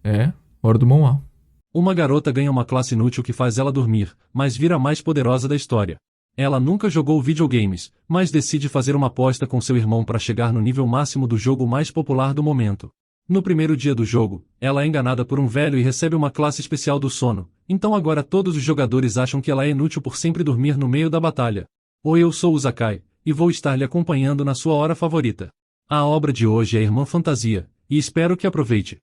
É, hora do Mão A. Uma garota ganha uma classe inútil que faz ela dormir, mas vira a mais poderosa da história. Ela nunca jogou videogames, mas decide fazer uma aposta com seu irmão para chegar no nível máximo do jogo mais popular do momento. No primeiro dia do jogo, ela é enganada por um velho e recebe uma classe especial do sono, então agora todos os jogadores acham que ela é inútil por sempre dormir no meio da batalha. Oi, eu sou o Zakai, e vou estar lhe acompanhando na sua hora favorita. A obra de hoje é Irmã Fantasia, e espero que aproveite.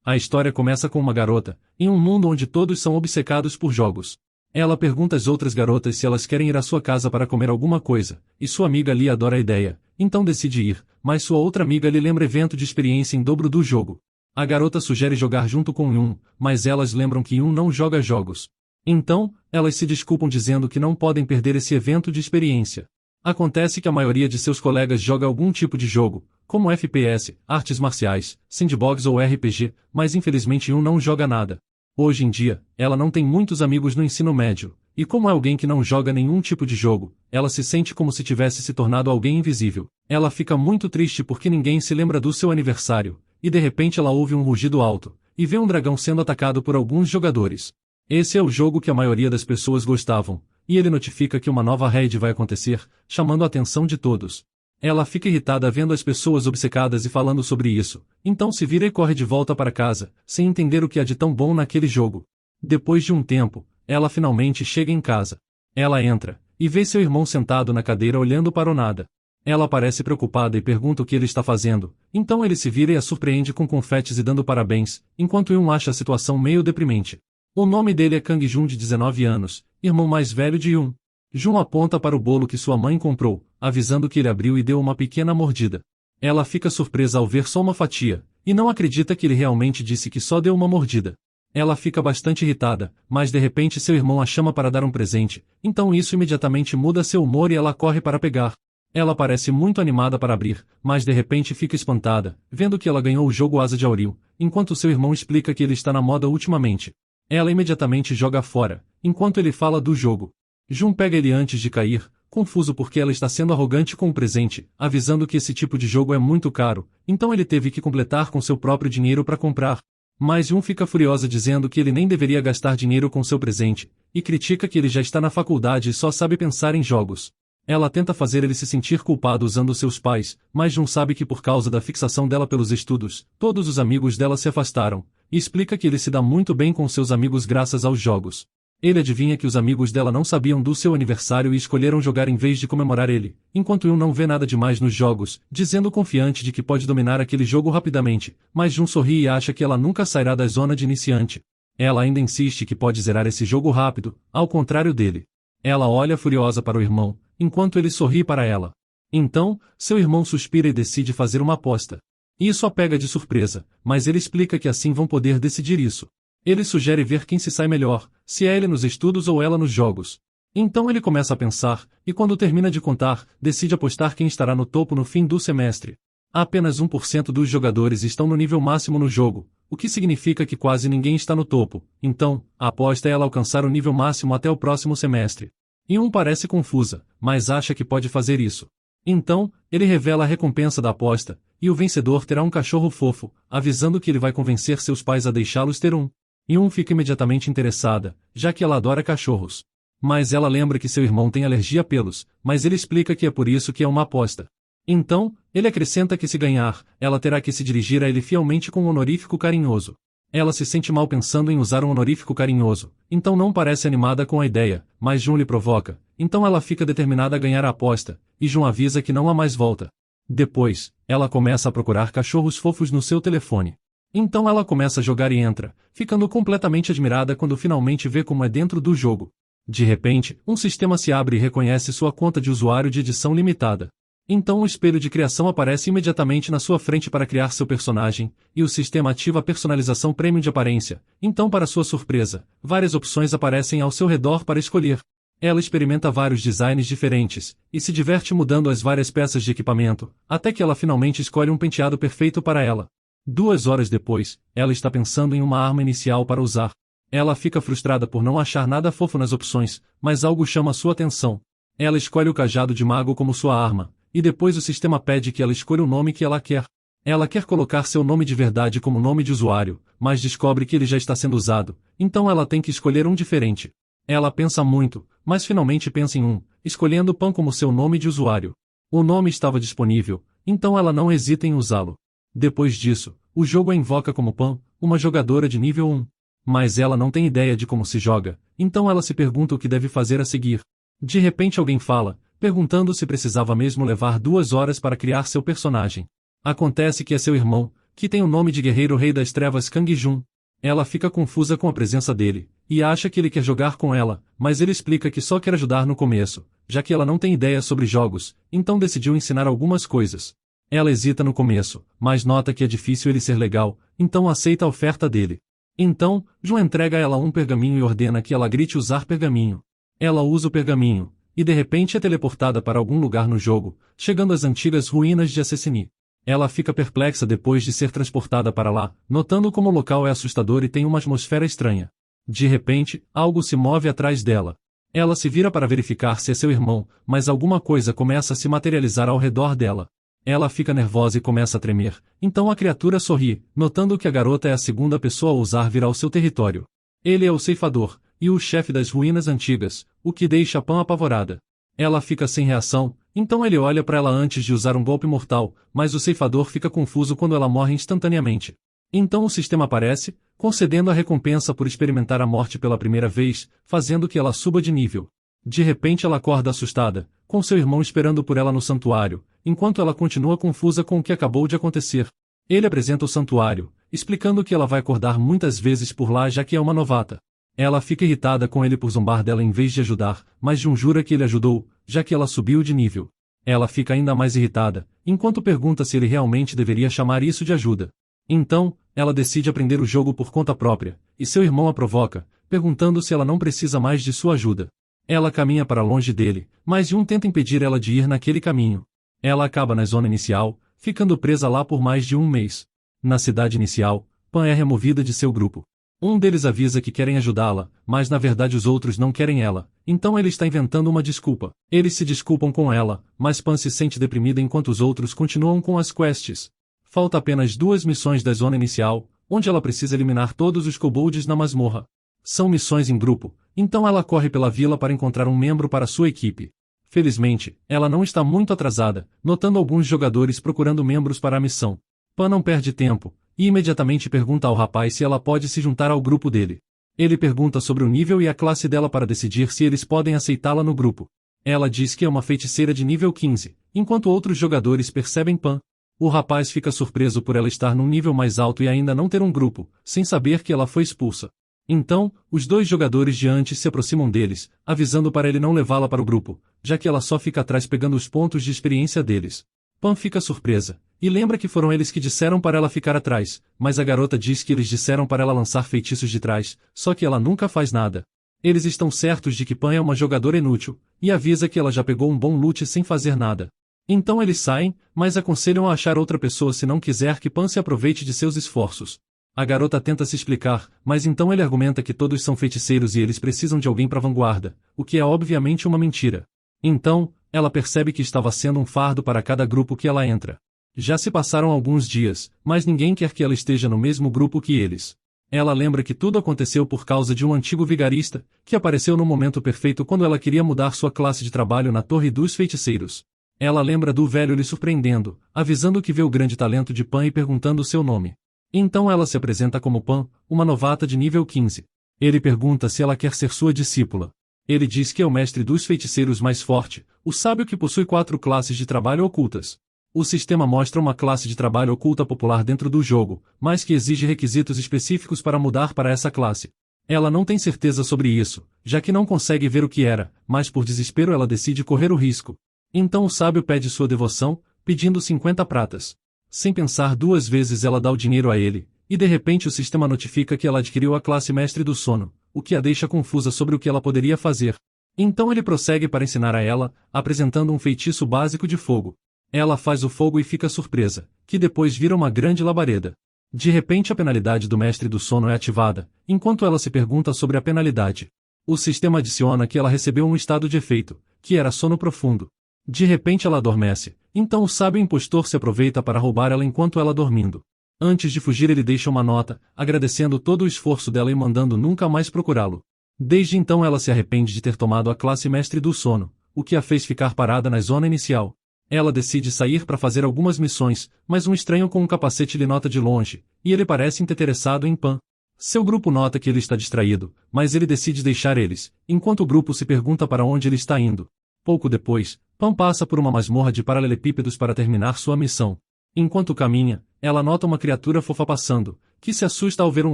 A história começa com uma garota, em um mundo onde todos são obcecados por jogos. Ela pergunta às outras garotas se elas querem ir à sua casa para comer alguma coisa, e sua amiga Lee adora a ideia, então decide ir, mas sua outra amiga lhe lembra evento de experiência em dobro do jogo. A garota sugere jogar junto com Yun, mas elas lembram que Yun não joga jogos. Então, elas se desculpam dizendo que não podem perder esse evento de experiência. Acontece que a maioria de seus colegas joga algum tipo de jogo, como FPS, artes marciais, sandbox ou RPG, mas infelizmente Yun não joga nada. Hoje em dia, ela não tem muitos amigos no ensino médio, e como é alguém que não joga nenhum tipo de jogo, ela se sente como se tivesse se tornado alguém invisível. Ela fica muito triste porque ninguém se lembra do seu aniversário, e de repente ela ouve um rugido alto, e vê um dragão sendo atacado por alguns jogadores. Esse é o jogo que a maioria das pessoas gostavam, e ele notifica que uma nova raid vai acontecer, chamando a atenção de todos. Ela fica irritada vendo as pessoas obcecadas e falando sobre isso, então se vira e corre de volta para casa, sem entender o que há de tão bom naquele jogo. Depois de um tempo, ela finalmente chega em casa. Ela entra, e vê seu irmão sentado na cadeira olhando para o nada. Ela parece preocupada e pergunta o que ele está fazendo, então ele se vira e a surpreende com confetes e dando parabéns, enquanto Yun acha a situação meio deprimente. O nome dele é Kang Jun de 19 anos, irmão mais velho de Yun. Jun aponta para o bolo que sua mãe comprou, avisando que ele abriu e deu uma pequena mordida. Ela fica surpresa ao ver só uma fatia, e não acredita que ele realmente disse que só deu uma mordida. Ela fica bastante irritada, mas de repente seu irmão a chama para dar um presente, então isso imediatamente muda seu humor e ela corre para pegar. Ela parece muito animada para abrir, mas de repente fica espantada, vendo que ela ganhou o jogo Asa de Auril, enquanto seu irmão explica que ele está na moda ultimamente. Ela imediatamente joga fora, enquanto ele fala do jogo. Jun pega ele antes de cair, confuso porque ela está sendo arrogante com o presente, avisando que esse tipo de jogo é muito caro, então ele teve que completar com seu próprio dinheiro para comprar. Mas Jun fica furiosa dizendo que ele nem deveria gastar dinheiro com seu presente, e critica que ele já está na faculdade e só sabe pensar em jogos. Ela tenta fazer ele se sentir culpado usando seus pais, mas Jun sabe que por causa da fixação dela pelos estudos, todos os amigos dela se afastaram, e explica que ele se dá muito bem com seus amigos graças aos jogos. Ele adivinha que os amigos dela não sabiam do seu aniversário e escolheram jogar em vez de comemorar ele, enquanto Yun não vê nada demais nos jogos, dizendo confiante de que pode dominar aquele jogo rapidamente, mas Jun sorri e acha que ela nunca sairá da zona de iniciante. Ela ainda insiste que pode zerar esse jogo rápido, ao contrário dele. Ela olha furiosa para o irmão, enquanto ele sorri para ela. Então, seu irmão suspira e decide fazer uma aposta. Isso a pega de surpresa, mas ele explica que assim vão poder decidir isso. Ele sugere ver quem se sai melhor, se é ele nos estudos ou ela nos jogos. Então ele começa a pensar, e quando termina de contar, decide apostar quem estará no topo no fim do semestre. Apenas 1% dos jogadores estão no nível máximo no jogo, o que significa que quase ninguém está no topo, então, a aposta é ela alcançar o nível máximo até o próximo semestre. Yun parece confusa, mas acha que pode fazer isso. Então, ele revela a recompensa da aposta, e o vencedor terá um cachorro fofo, avisando que ele vai convencer seus pais a deixá-los ter um. Yun fica imediatamente interessada, já que ela adora cachorros. Mas ela lembra que seu irmão tem alergia a pelos, mas ele explica que é por isso que é uma aposta. Então, ele acrescenta que se ganhar, ela terá que se dirigir a ele fielmente com um honorífico carinhoso. Ela se sente mal pensando em usar um honorífico carinhoso, então não parece animada com a ideia, mas Jun lhe provoca, então ela fica determinada a ganhar a aposta, e Jun avisa que não há mais volta. Depois, ela começa a procurar cachorros fofos no seu telefone. Então ela começa a jogar e entra, ficando completamente admirada quando finalmente vê como é dentro do jogo. De repente, um sistema se abre e reconhece sua conta de usuário de edição limitada. Então um espelho de criação aparece imediatamente na sua frente para criar seu personagem, e o sistema ativa a personalização premium de aparência. Então, para sua surpresa, várias opções aparecem ao seu redor para escolher. Ela experimenta vários designs diferentes, e se diverte mudando as várias peças de equipamento, até que ela finalmente escolhe um penteado perfeito para ela. 2 horas depois, ela está pensando em uma arma inicial para usar. Ela fica frustrada por não achar nada fofo nas opções, mas algo chama sua atenção. Ela escolhe o cajado de mago como sua arma, e depois o sistema pede que ela escolha o nome que ela quer. Ela quer colocar seu nome de verdade como nome de usuário, mas descobre que ele já está sendo usado, então ela tem que escolher um diferente. Ela pensa muito, mas finalmente pensa em um, escolhendo Pan como seu nome de usuário. O nome estava disponível, então ela não hesita em usá-lo. Depois disso, o jogo a invoca como Pan, uma jogadora de nível 1. Mas ela não tem ideia de como se joga, então ela se pergunta o que deve fazer a seguir. De repente alguém fala, perguntando se precisava mesmo levar 2 horas para criar seu personagem. Acontece que é seu irmão, que tem o nome de Guerreiro Rei das Trevas Kang Jun. Ela fica confusa com a presença dele, e acha que ele quer jogar com ela, mas ele explica que só quer ajudar no começo, já que ela não tem ideia sobre jogos, então decidiu ensinar algumas coisas. Ela hesita no começo, mas nota que é difícil ele ser legal, então aceita a oferta dele. Então, Jun entrega a ela um pergaminho e ordena que ela grite usar pergaminho. Ela usa o pergaminho, e de repente é teleportada para algum lugar no jogo, chegando às antigas ruínas de Assassini. Ela fica perplexa depois de ser transportada para lá, notando como o local é assustador e tem uma atmosfera estranha. De repente, algo se move atrás dela. Ela se vira para verificar se é seu irmão, mas alguma coisa começa a se materializar ao redor dela. Ela fica nervosa e começa a tremer, então a criatura sorri, notando que a garota é a segunda pessoa a ousar vir ao seu território. Ele é o ceifador, e o chefe das ruínas antigas, o que deixa Pan apavorada. Ela fica sem reação, então ele olha para ela antes de usar um golpe mortal, mas o ceifador fica confuso quando ela morre instantaneamente. Então o sistema aparece, concedendo a recompensa por experimentar a morte pela primeira vez, fazendo que ela suba de nível. De repente ela acorda assustada, com seu irmão esperando por ela no santuário, enquanto ela continua confusa com o que acabou de acontecer. Ele apresenta o santuário, explicando que ela vai acordar muitas vezes por lá já que é uma novata. Ela fica irritada com ele por zombar dela em vez de ajudar, mas Jun jura que ele ajudou, já que ela subiu de nível. Ela fica ainda mais irritada, enquanto pergunta se ele realmente deveria chamar isso de ajuda. Então, ela decide aprender o jogo por conta própria, e seu irmão a provoca, perguntando se ela não precisa mais de sua ajuda. Ela caminha para longe dele, mas Jun tenta impedir ela de ir naquele caminho. Ela acaba na zona inicial, ficando presa lá por mais de um mês. Na cidade inicial, Pan é removida de seu grupo. Um deles avisa que querem ajudá-la, mas na verdade os outros não querem ela, então ele está inventando uma desculpa. Eles se desculpam com ela, mas Pan se sente deprimida enquanto os outros continuam com as quests. Falta apenas 2 missões da zona inicial, onde ela precisa eliminar todos os kobolds na masmorra. São missões em grupo, então ela corre pela vila para encontrar um membro para sua equipe. Felizmente, ela não está muito atrasada, notando alguns jogadores procurando membros para a missão. Pan não perde tempo, e imediatamente pergunta ao rapaz se ela pode se juntar ao grupo dele. Ele pergunta sobre o nível e a classe dela para decidir se eles podem aceitá-la no grupo. Ela diz que é uma feiticeira de nível 15, enquanto outros jogadores percebem Pan. O rapaz fica surpreso por ela estar num nível mais alto e ainda não ter um grupo, sem saber que ela foi expulsa. Então, os 2 jogadores de antes se aproximam deles, avisando para ele não levá-la para o grupo, já que ela só fica atrás pegando os pontos de experiência deles. Pan fica surpresa, e lembra que foram eles que disseram para ela ficar atrás, mas a garota diz que eles disseram para ela lançar feitiços de trás, só que ela nunca faz nada. Eles estão certos de que Pan é uma jogadora inútil, e avisa que ela já pegou um bom loot sem fazer nada. Então eles saem, mas aconselham a achar outra pessoa se não quiser que Pan se aproveite de seus esforços. A garota tenta se explicar, mas então ele argumenta que todos são feiticeiros e eles precisam de alguém para a vanguarda, o que é obviamente uma mentira. Então, ela percebe que estava sendo um fardo para cada grupo que ela entra. Já se passaram alguns dias, mas ninguém quer que ela esteja no mesmo grupo que eles. Ela lembra que tudo aconteceu por causa de um antigo vigarista, que apareceu no momento perfeito quando ela queria mudar sua classe de trabalho na Torre dos Feiticeiros. Ela lembra do velho lhe surpreendendo, avisando que vê o grande talento de Pan e perguntando o seu nome. Então ela se apresenta como Pan, uma novata de nível 15. Ele pergunta se ela quer ser sua discípula. Ele diz que é o mestre dos feiticeiros mais forte, o sábio que possui 4 classes de trabalho ocultas. O sistema mostra uma classe de trabalho oculta popular dentro do jogo, mas que exige requisitos específicos para mudar para essa classe. Ela não tem certeza sobre isso, já que não consegue ver o que era, mas por desespero ela decide correr o risco. Então o sábio pede sua devoção, pedindo 50 pratas. Sem pensar 2 vezes ela dá o dinheiro a ele, e de repente o sistema notifica que ela adquiriu a classe Mestre do Sono, o que a deixa confusa sobre o que ela poderia fazer. Então ele prossegue para ensinar a ela, apresentando um feitiço básico de fogo. Ela faz o fogo e fica surpresa, que depois vira uma grande labareda. De repente a penalidade do Mestre do Sono é ativada, enquanto ela se pergunta sobre a penalidade. O sistema adiciona que ela recebeu um estado de efeito, que era sono profundo. De repente ela adormece, então o sábio impostor se aproveita para roubar ela enquanto ela dormindo. Antes de fugir ele deixa uma nota, agradecendo todo o esforço dela e mandando nunca mais procurá-lo. Desde então ela se arrepende de ter tomado a classe mestre do sono, o que a fez ficar parada na zona inicial. Ela decide sair para fazer algumas missões, mas um estranho com um capacete lhe nota de longe, e ele parece interessado em Pan. Seu grupo nota que ele está distraído, mas ele decide deixar eles, enquanto o grupo se pergunta para onde ele está indo. Pouco depois, Pan passa por uma masmorra de paralelepípedos para terminar sua missão. Enquanto caminha, ela nota uma criatura fofa passando, que se assusta ao ver um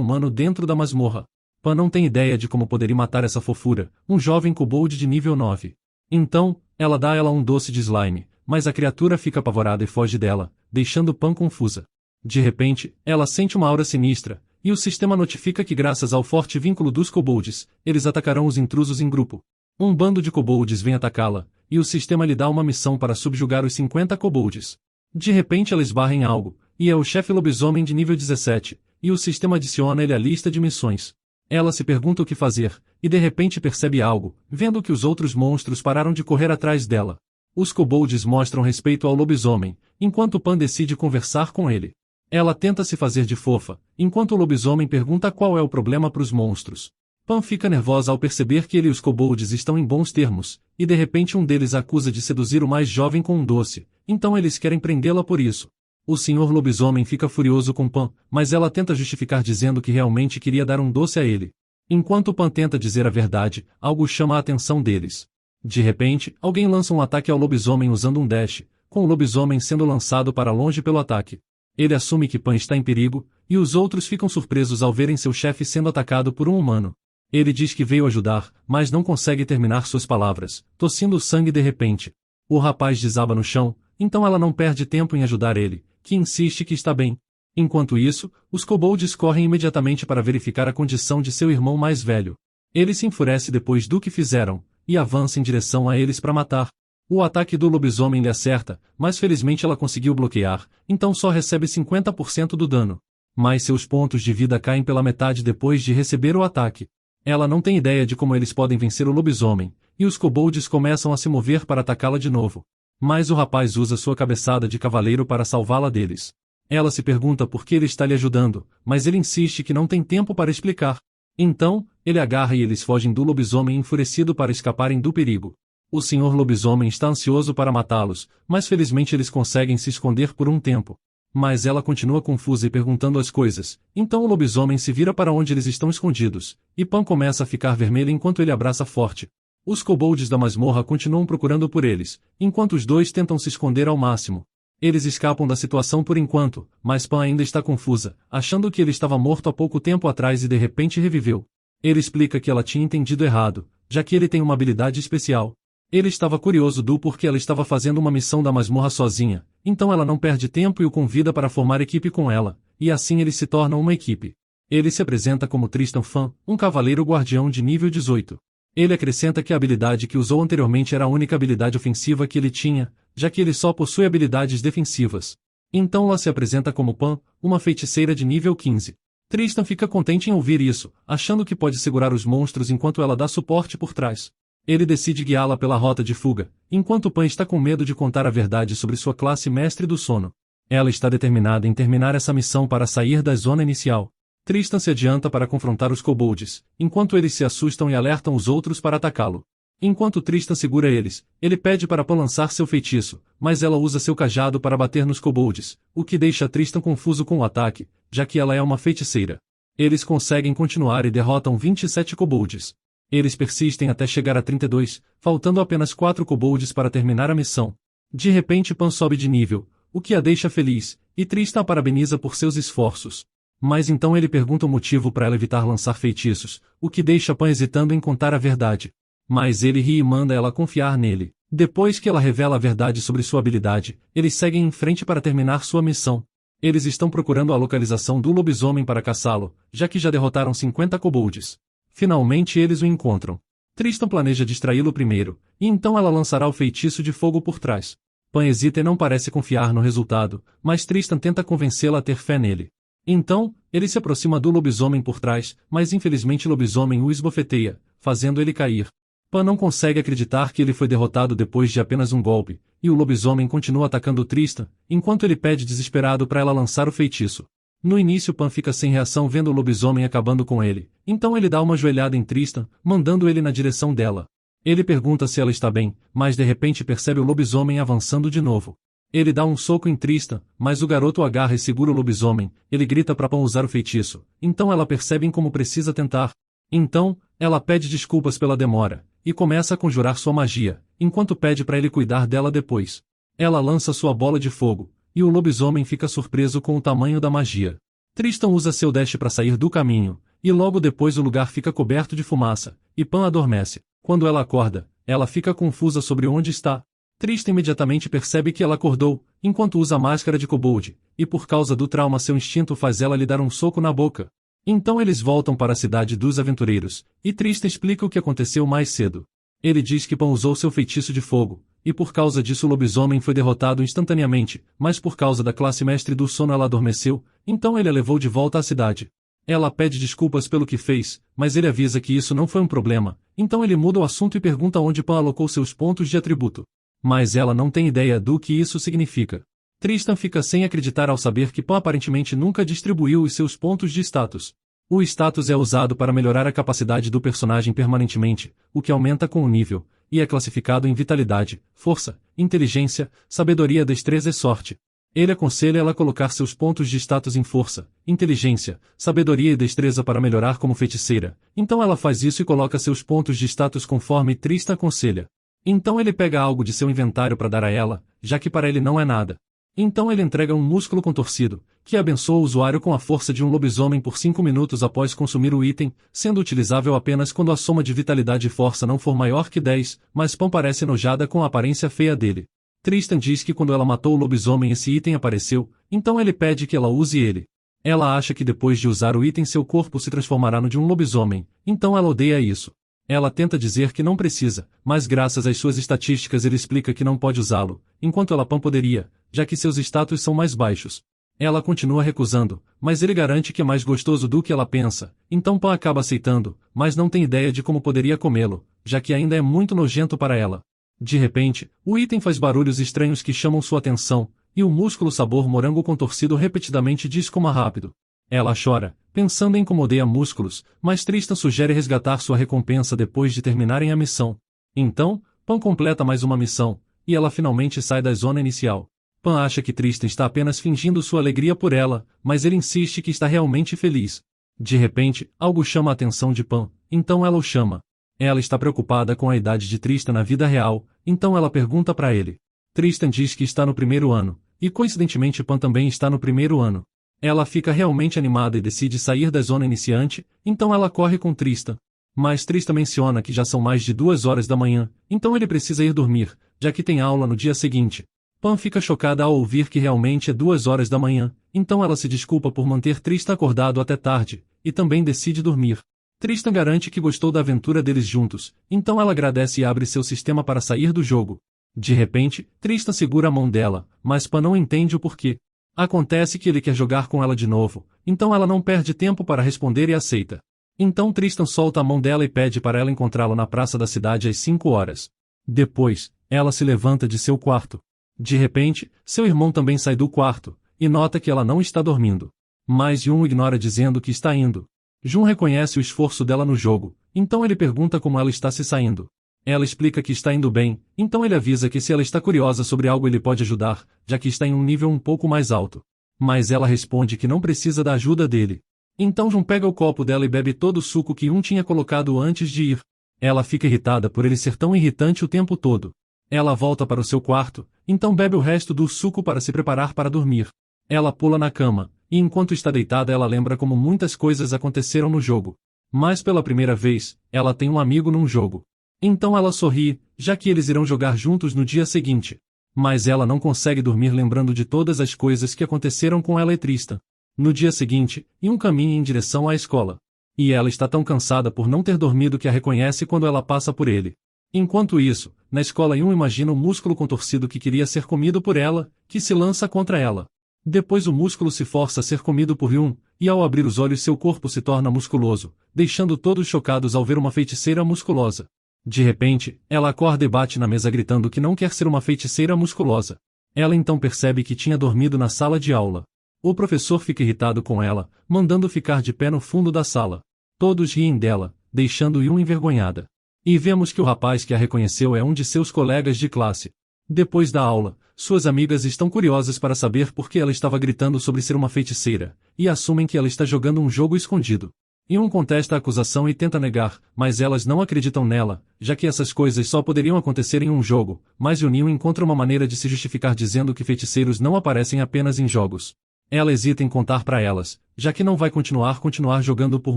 humano dentro da masmorra. Pan não tem ideia de como poderia matar essa fofura, um jovem kobold de nível 9. Então, ela dá a ela um doce de slime, mas a criatura fica apavorada e foge dela, deixando Pan confusa. De repente, ela sente uma aura sinistra, e o sistema notifica que graças ao forte vínculo dos kobolds, eles atacarão os intrusos em grupo. Um bando de kobolds vem atacá-la, e o sistema lhe dá uma missão para subjugar os 50 kobolds. De repente ela esbarra em algo, e é o chefe lobisomem de nível 17, e o sistema adiciona ele à lista de missões. Ela se pergunta o que fazer, e de repente percebe algo, vendo que os outros monstros pararam de correr atrás dela. Os kobolds mostram respeito ao lobisomem, enquanto Pan decide conversar com ele. Ela tenta se fazer de fofa, enquanto o lobisomem pergunta qual é o problema para os monstros. Pan fica nervosa ao perceber que ele e os kobolds estão em bons termos, e de repente um deles a acusa de seduzir o mais jovem com um doce, então eles querem prendê-la por isso. O senhor lobisomem fica furioso com Pan, mas ela tenta justificar dizendo que realmente queria dar um doce a ele. Enquanto Pan tenta dizer a verdade, algo chama a atenção deles. De repente, alguém lança um ataque ao lobisomem usando um dash, com o lobisomem sendo lançado para longe pelo ataque. Ele assume que Pan está em perigo, e os outros ficam surpresos ao verem seu chefe sendo atacado por um humano. Ele diz que veio ajudar, mas não consegue terminar suas palavras, tossindo sangue de repente. O rapaz desaba no chão, então ela não perde tempo em ajudar ele, que insiste que está bem. Enquanto isso, os kobolds correm imediatamente para verificar a condição de seu irmão mais velho. Ele se enfurece depois do que fizeram, e avança em direção a eles para matar. O ataque do lobisomem lhe acerta, mas felizmente ela conseguiu bloquear, então só recebe 50% do dano. Mas seus pontos de vida caem pela metade depois de receber o ataque. Ela não tem ideia de como eles podem vencer o lobisomem, e os kobolds começam a se mover para atacá-la de novo. Mas o rapaz usa sua cabeçada de cavaleiro para salvá-la deles. Ela se pergunta por que ele está lhe ajudando, mas ele insiste que não tem tempo para explicar. Então, ele agarra e eles fogem do lobisomem enfurecido para escaparem do perigo. O senhor lobisomem está ansioso para matá-los, mas felizmente eles conseguem se esconder por um tempo. Mas ela continua confusa e perguntando as coisas, então o lobisomem se vira para onde eles estão escondidos, e Pan começa a ficar vermelha enquanto ele abraça forte. Os kobolds da masmorra continuam procurando por eles, enquanto os dois tentam se esconder ao máximo. Eles escapam da situação por enquanto, mas Pan ainda está confusa, achando que ele estava morto há pouco tempo atrás e de repente reviveu. Ele explica que ela tinha entendido errado, já que ele tem uma habilidade especial. Ele estava curioso do porquê ela estava fazendo uma missão da masmorra sozinha, então ela não perde tempo e o convida para formar equipe com ela, e assim eles se tornam uma equipe. Ele se apresenta como Tristan Fan, um cavaleiro guardião de nível 18. Ele acrescenta que a habilidade que usou anteriormente era a única habilidade ofensiva que ele tinha, já que ele só possui habilidades defensivas. Então ela se apresenta como Pan, uma feiticeira de nível 15. Tristan fica contente em ouvir isso, achando que pode segurar os monstros enquanto ela dá suporte por trás. Ele decide guiá-la pela rota de fuga, enquanto Pan está com medo de contar a verdade sobre sua classe mestre do sono. Ela está determinada em terminar essa missão para sair da zona inicial. Tristan se adianta para confrontar os kobolds, enquanto eles se assustam e alertam os outros para atacá-lo. Enquanto Tristan segura eles, ele pede para Pan lançar seu feitiço, mas ela usa seu cajado para bater nos kobolds, o que deixa Tristan confuso com o ataque, já que ela é uma feiticeira. Eles conseguem continuar e derrotam 27 kobolds. Eles persistem até chegar a 32, faltando apenas 4 kobolds para terminar a missão. De repente Pan sobe de nível, o que a deixa feliz, e Tristan a parabeniza por seus esforços. Mas então ele pergunta o motivo para ela evitar lançar feitiços, o que deixa Pan hesitando em contar a verdade. Mas ele ri e manda ela confiar nele. Depois que ela revela a verdade sobre sua habilidade, eles seguem em frente para terminar sua missão. Eles estão procurando a localização do lobisomem para caçá-lo, já que já derrotaram 50 kobolds. Finalmente eles o encontram. Tristan planeja distraí-lo primeiro, e então ela lançará o feitiço de fogo por trás. Pan hesita e não parece confiar no resultado, mas Tristan tenta convencê-la a ter fé nele. Então, ele se aproxima do lobisomem por trás, mas infelizmente o lobisomem o esbofeteia, fazendo ele cair. Pan não consegue acreditar que ele foi derrotado depois de apenas um golpe, e o lobisomem continua atacando Tristan, enquanto ele pede desesperado para ela lançar o feitiço. No início Pan fica sem reação vendo o lobisomem acabando com ele, então ele dá uma joelhada em Tristan, mandando ele na direção dela. Ele pergunta se ela está bem, mas de repente percebe o lobisomem avançando de novo. Ele dá um soco em Tristan, mas o garoto agarra e segura o lobisomem, ele grita para Pan usar o feitiço, então ela percebe como precisa tentar. Então, ela pede desculpas pela demora, e começa a conjurar sua magia, enquanto pede para ele cuidar dela depois. Ela lança sua bola de fogo, e o lobisomem fica surpreso com o tamanho da magia. Tristan usa seu dash para sair do caminho, e logo depois o lugar fica coberto de fumaça, e Pan adormece. Quando ela acorda, ela fica confusa sobre onde está. Tristan imediatamente percebe que ela acordou, enquanto usa a máscara de kobold, e por causa do trauma seu instinto faz ela lhe dar um soco na boca. Então eles voltam para a cidade dos aventureiros, e Tristan explica o que aconteceu mais cedo. Ele diz que Pan usou seu feitiço de fogo, e por causa disso o lobisomem foi derrotado instantaneamente, mas por causa da classe mestre do sono ela adormeceu, então ele a levou de volta à cidade. Ela pede desculpas pelo que fez, mas ele avisa que isso não foi um problema, então ele muda o assunto e pergunta onde Pan alocou seus pontos de atributo. Mas ela não tem ideia do que isso significa. Tristan fica sem acreditar ao saber que Pan aparentemente nunca distribuiu os seus pontos de status. O status é usado para melhorar a capacidade do personagem permanentemente, o que aumenta com o nível, e é classificado em vitalidade, força, inteligência, sabedoria, destreza e sorte. Ele aconselha ela a colocar seus pontos de status em força, inteligência, sabedoria e destreza para melhorar como feiticeira, então ela faz isso e coloca seus pontos de status conforme Tristan aconselha. Então ele pega algo de seu inventário para dar a ela, já que para ele não é nada. Então ele entrega um músculo contorcido, que abençoa o usuário com a força de um lobisomem por 5 minutos após consumir o item, sendo utilizável apenas quando a soma de vitalidade e força não for maior que 10, mas Pan parece enojada com a aparência feia dele. Tristan diz que quando ela matou o lobisomem esse item apareceu, então ele pede que ela use ele. Ela acha que depois de usar o item seu corpo se transformará no de um lobisomem, então ela odeia isso. Ela tenta dizer que não precisa, mas graças às suas estatísticas ele explica que não pode usá-lo, enquanto ela Pan poderia, já que seus status são mais baixos. Ela continua recusando, mas ele garante que é mais gostoso do que ela pensa, então Pan acaba aceitando, mas não tem ideia de como poderia comê-lo, já que ainda é muito nojento para ela. De repente, o item faz barulhos estranhos que chamam sua atenção, e o músculo sabor morango contorcido repetidamente diz coma rápido. Ela chora, pensando em como odeia músculos, mas Tristan sugere resgatar sua recompensa depois de terminarem a missão. Então, Pan completa mais uma missão, e ela finalmente sai da zona inicial. Pan acha que Tristan está apenas fingindo sua alegria por ela, mas ele insiste que está realmente feliz. De repente, algo chama a atenção de Pan, então ela o chama. Ela está preocupada com a idade de Tristan na vida real, então ela pergunta para ele. Tristan diz que está no primeiro ano, e coincidentemente Pan também está no primeiro ano. Ela fica realmente animada e decide sair da zona iniciante, então ela corre com Tristan. Mas Tristan menciona que já são mais de 2 horas da manhã, então ele precisa ir dormir, já que tem aula no dia seguinte. Pan fica chocada ao ouvir que realmente é 2 horas da manhã, então ela se desculpa por manter Tristan acordado até tarde, e também decide dormir. Tristan garante que gostou da aventura deles juntos, então ela agradece e abre seu sistema para sair do jogo. De repente, Tristan segura a mão dela, mas Pan não entende o porquê. Acontece que ele quer jogar com ela de novo, então ela não perde tempo para responder e aceita. Então Tristan solta a mão dela e pede para ela encontrá-lo na praça da cidade às 5 horas. Depois, ela se levanta de seu quarto. De repente, seu irmão também sai do quarto, e nota que ela não está dormindo. Mas Jun o ignora dizendo que está indo. Jun reconhece o esforço dela no jogo, então ele pergunta como ela está se saindo. Ela explica que está indo bem, então ele avisa que se ela está curiosa sobre algo ele pode ajudar, já que está em um nível um pouco mais alto. Mas ela responde que não precisa da ajuda dele. Então Jun pega o copo dela e bebe todo o suco que Jun tinha colocado antes de ir. Ela fica irritada por ele ser tão irritante o tempo todo. Ela volta para o seu quarto, então bebe o resto do suco para se preparar para dormir. Ela pula na cama, e enquanto está deitada ela lembra como muitas coisas aconteceram no jogo. Mas pela primeira vez, ela tem um amigo num jogo. Então ela sorri, já que eles irão jogar juntos no dia seguinte. Mas ela não consegue dormir lembrando de todas as coisas que aconteceram com ela e Tristan. No dia seguinte, Yun caminha em direção à escola. E ela está tão cansada por não ter dormido que a reconhece quando ela passa por ele. Enquanto isso, na escola Yun imagina um músculo contorcido que queria ser comido por ela, que se lança contra ela. Depois o músculo se força a ser comido por Yun, e ao abrir os olhos seu corpo se torna musculoso, deixando todos chocados ao ver uma feiticeira musculosa. De repente, ela acorda e bate na mesa gritando que não quer ser uma feiticeira musculosa. Ela então percebe que tinha dormido na sala de aula. O professor fica irritado com ela, mandando ficar de pé no fundo da sala. Todos riem dela, deixando Yun envergonhada. E vemos que o rapaz que a reconheceu é um de seus colegas de classe. Depois da aula, suas amigas estão curiosas para saber por que ela estava gritando sobre ser uma feiticeira, e assumem que ela está jogando um jogo escondido. Yun contesta a acusação e tenta negar, mas elas não acreditam nela, já que essas coisas só poderiam acontecer em um jogo, mas Yunin encontra uma maneira de se justificar dizendo que feiticeiros não aparecem apenas em jogos. Ela hesita em contar para elas, já que não vai continuar jogando por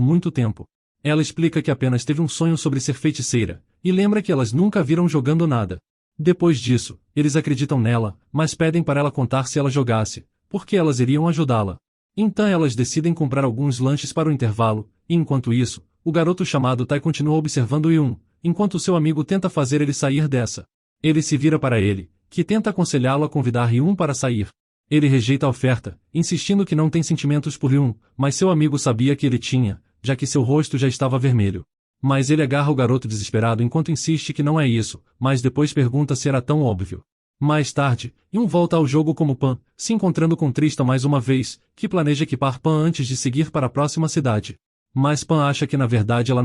muito tempo. Ela explica que apenas teve um sonho sobre ser feiticeira, e lembra que elas nunca a viram jogando nada. Depois disso, eles acreditam nela, mas pedem para ela contar se ela jogasse, porque elas iriam ajudá-la. Então elas decidem comprar alguns lanches para o intervalo, e enquanto isso, o garoto chamado Tai continua observando Yun, enquanto seu amigo tenta fazer ele sair dessa. Ele se vira para ele, que tenta aconselhá-lo a convidar Yun para sair. Ele rejeita a oferta, insistindo que não tem sentimentos por Yun, mas seu amigo sabia que ele tinha, já que seu rosto já estava vermelho. Mas ele agarra o garoto desesperado enquanto insiste que não é isso, mas depois pergunta se era tão óbvio. Mais tarde, Yun volta ao jogo como Pan, se encontrando com Tristan mais uma vez, que planeja equipar Pan antes de seguir para a próxima cidade. Mas Pan acha que ela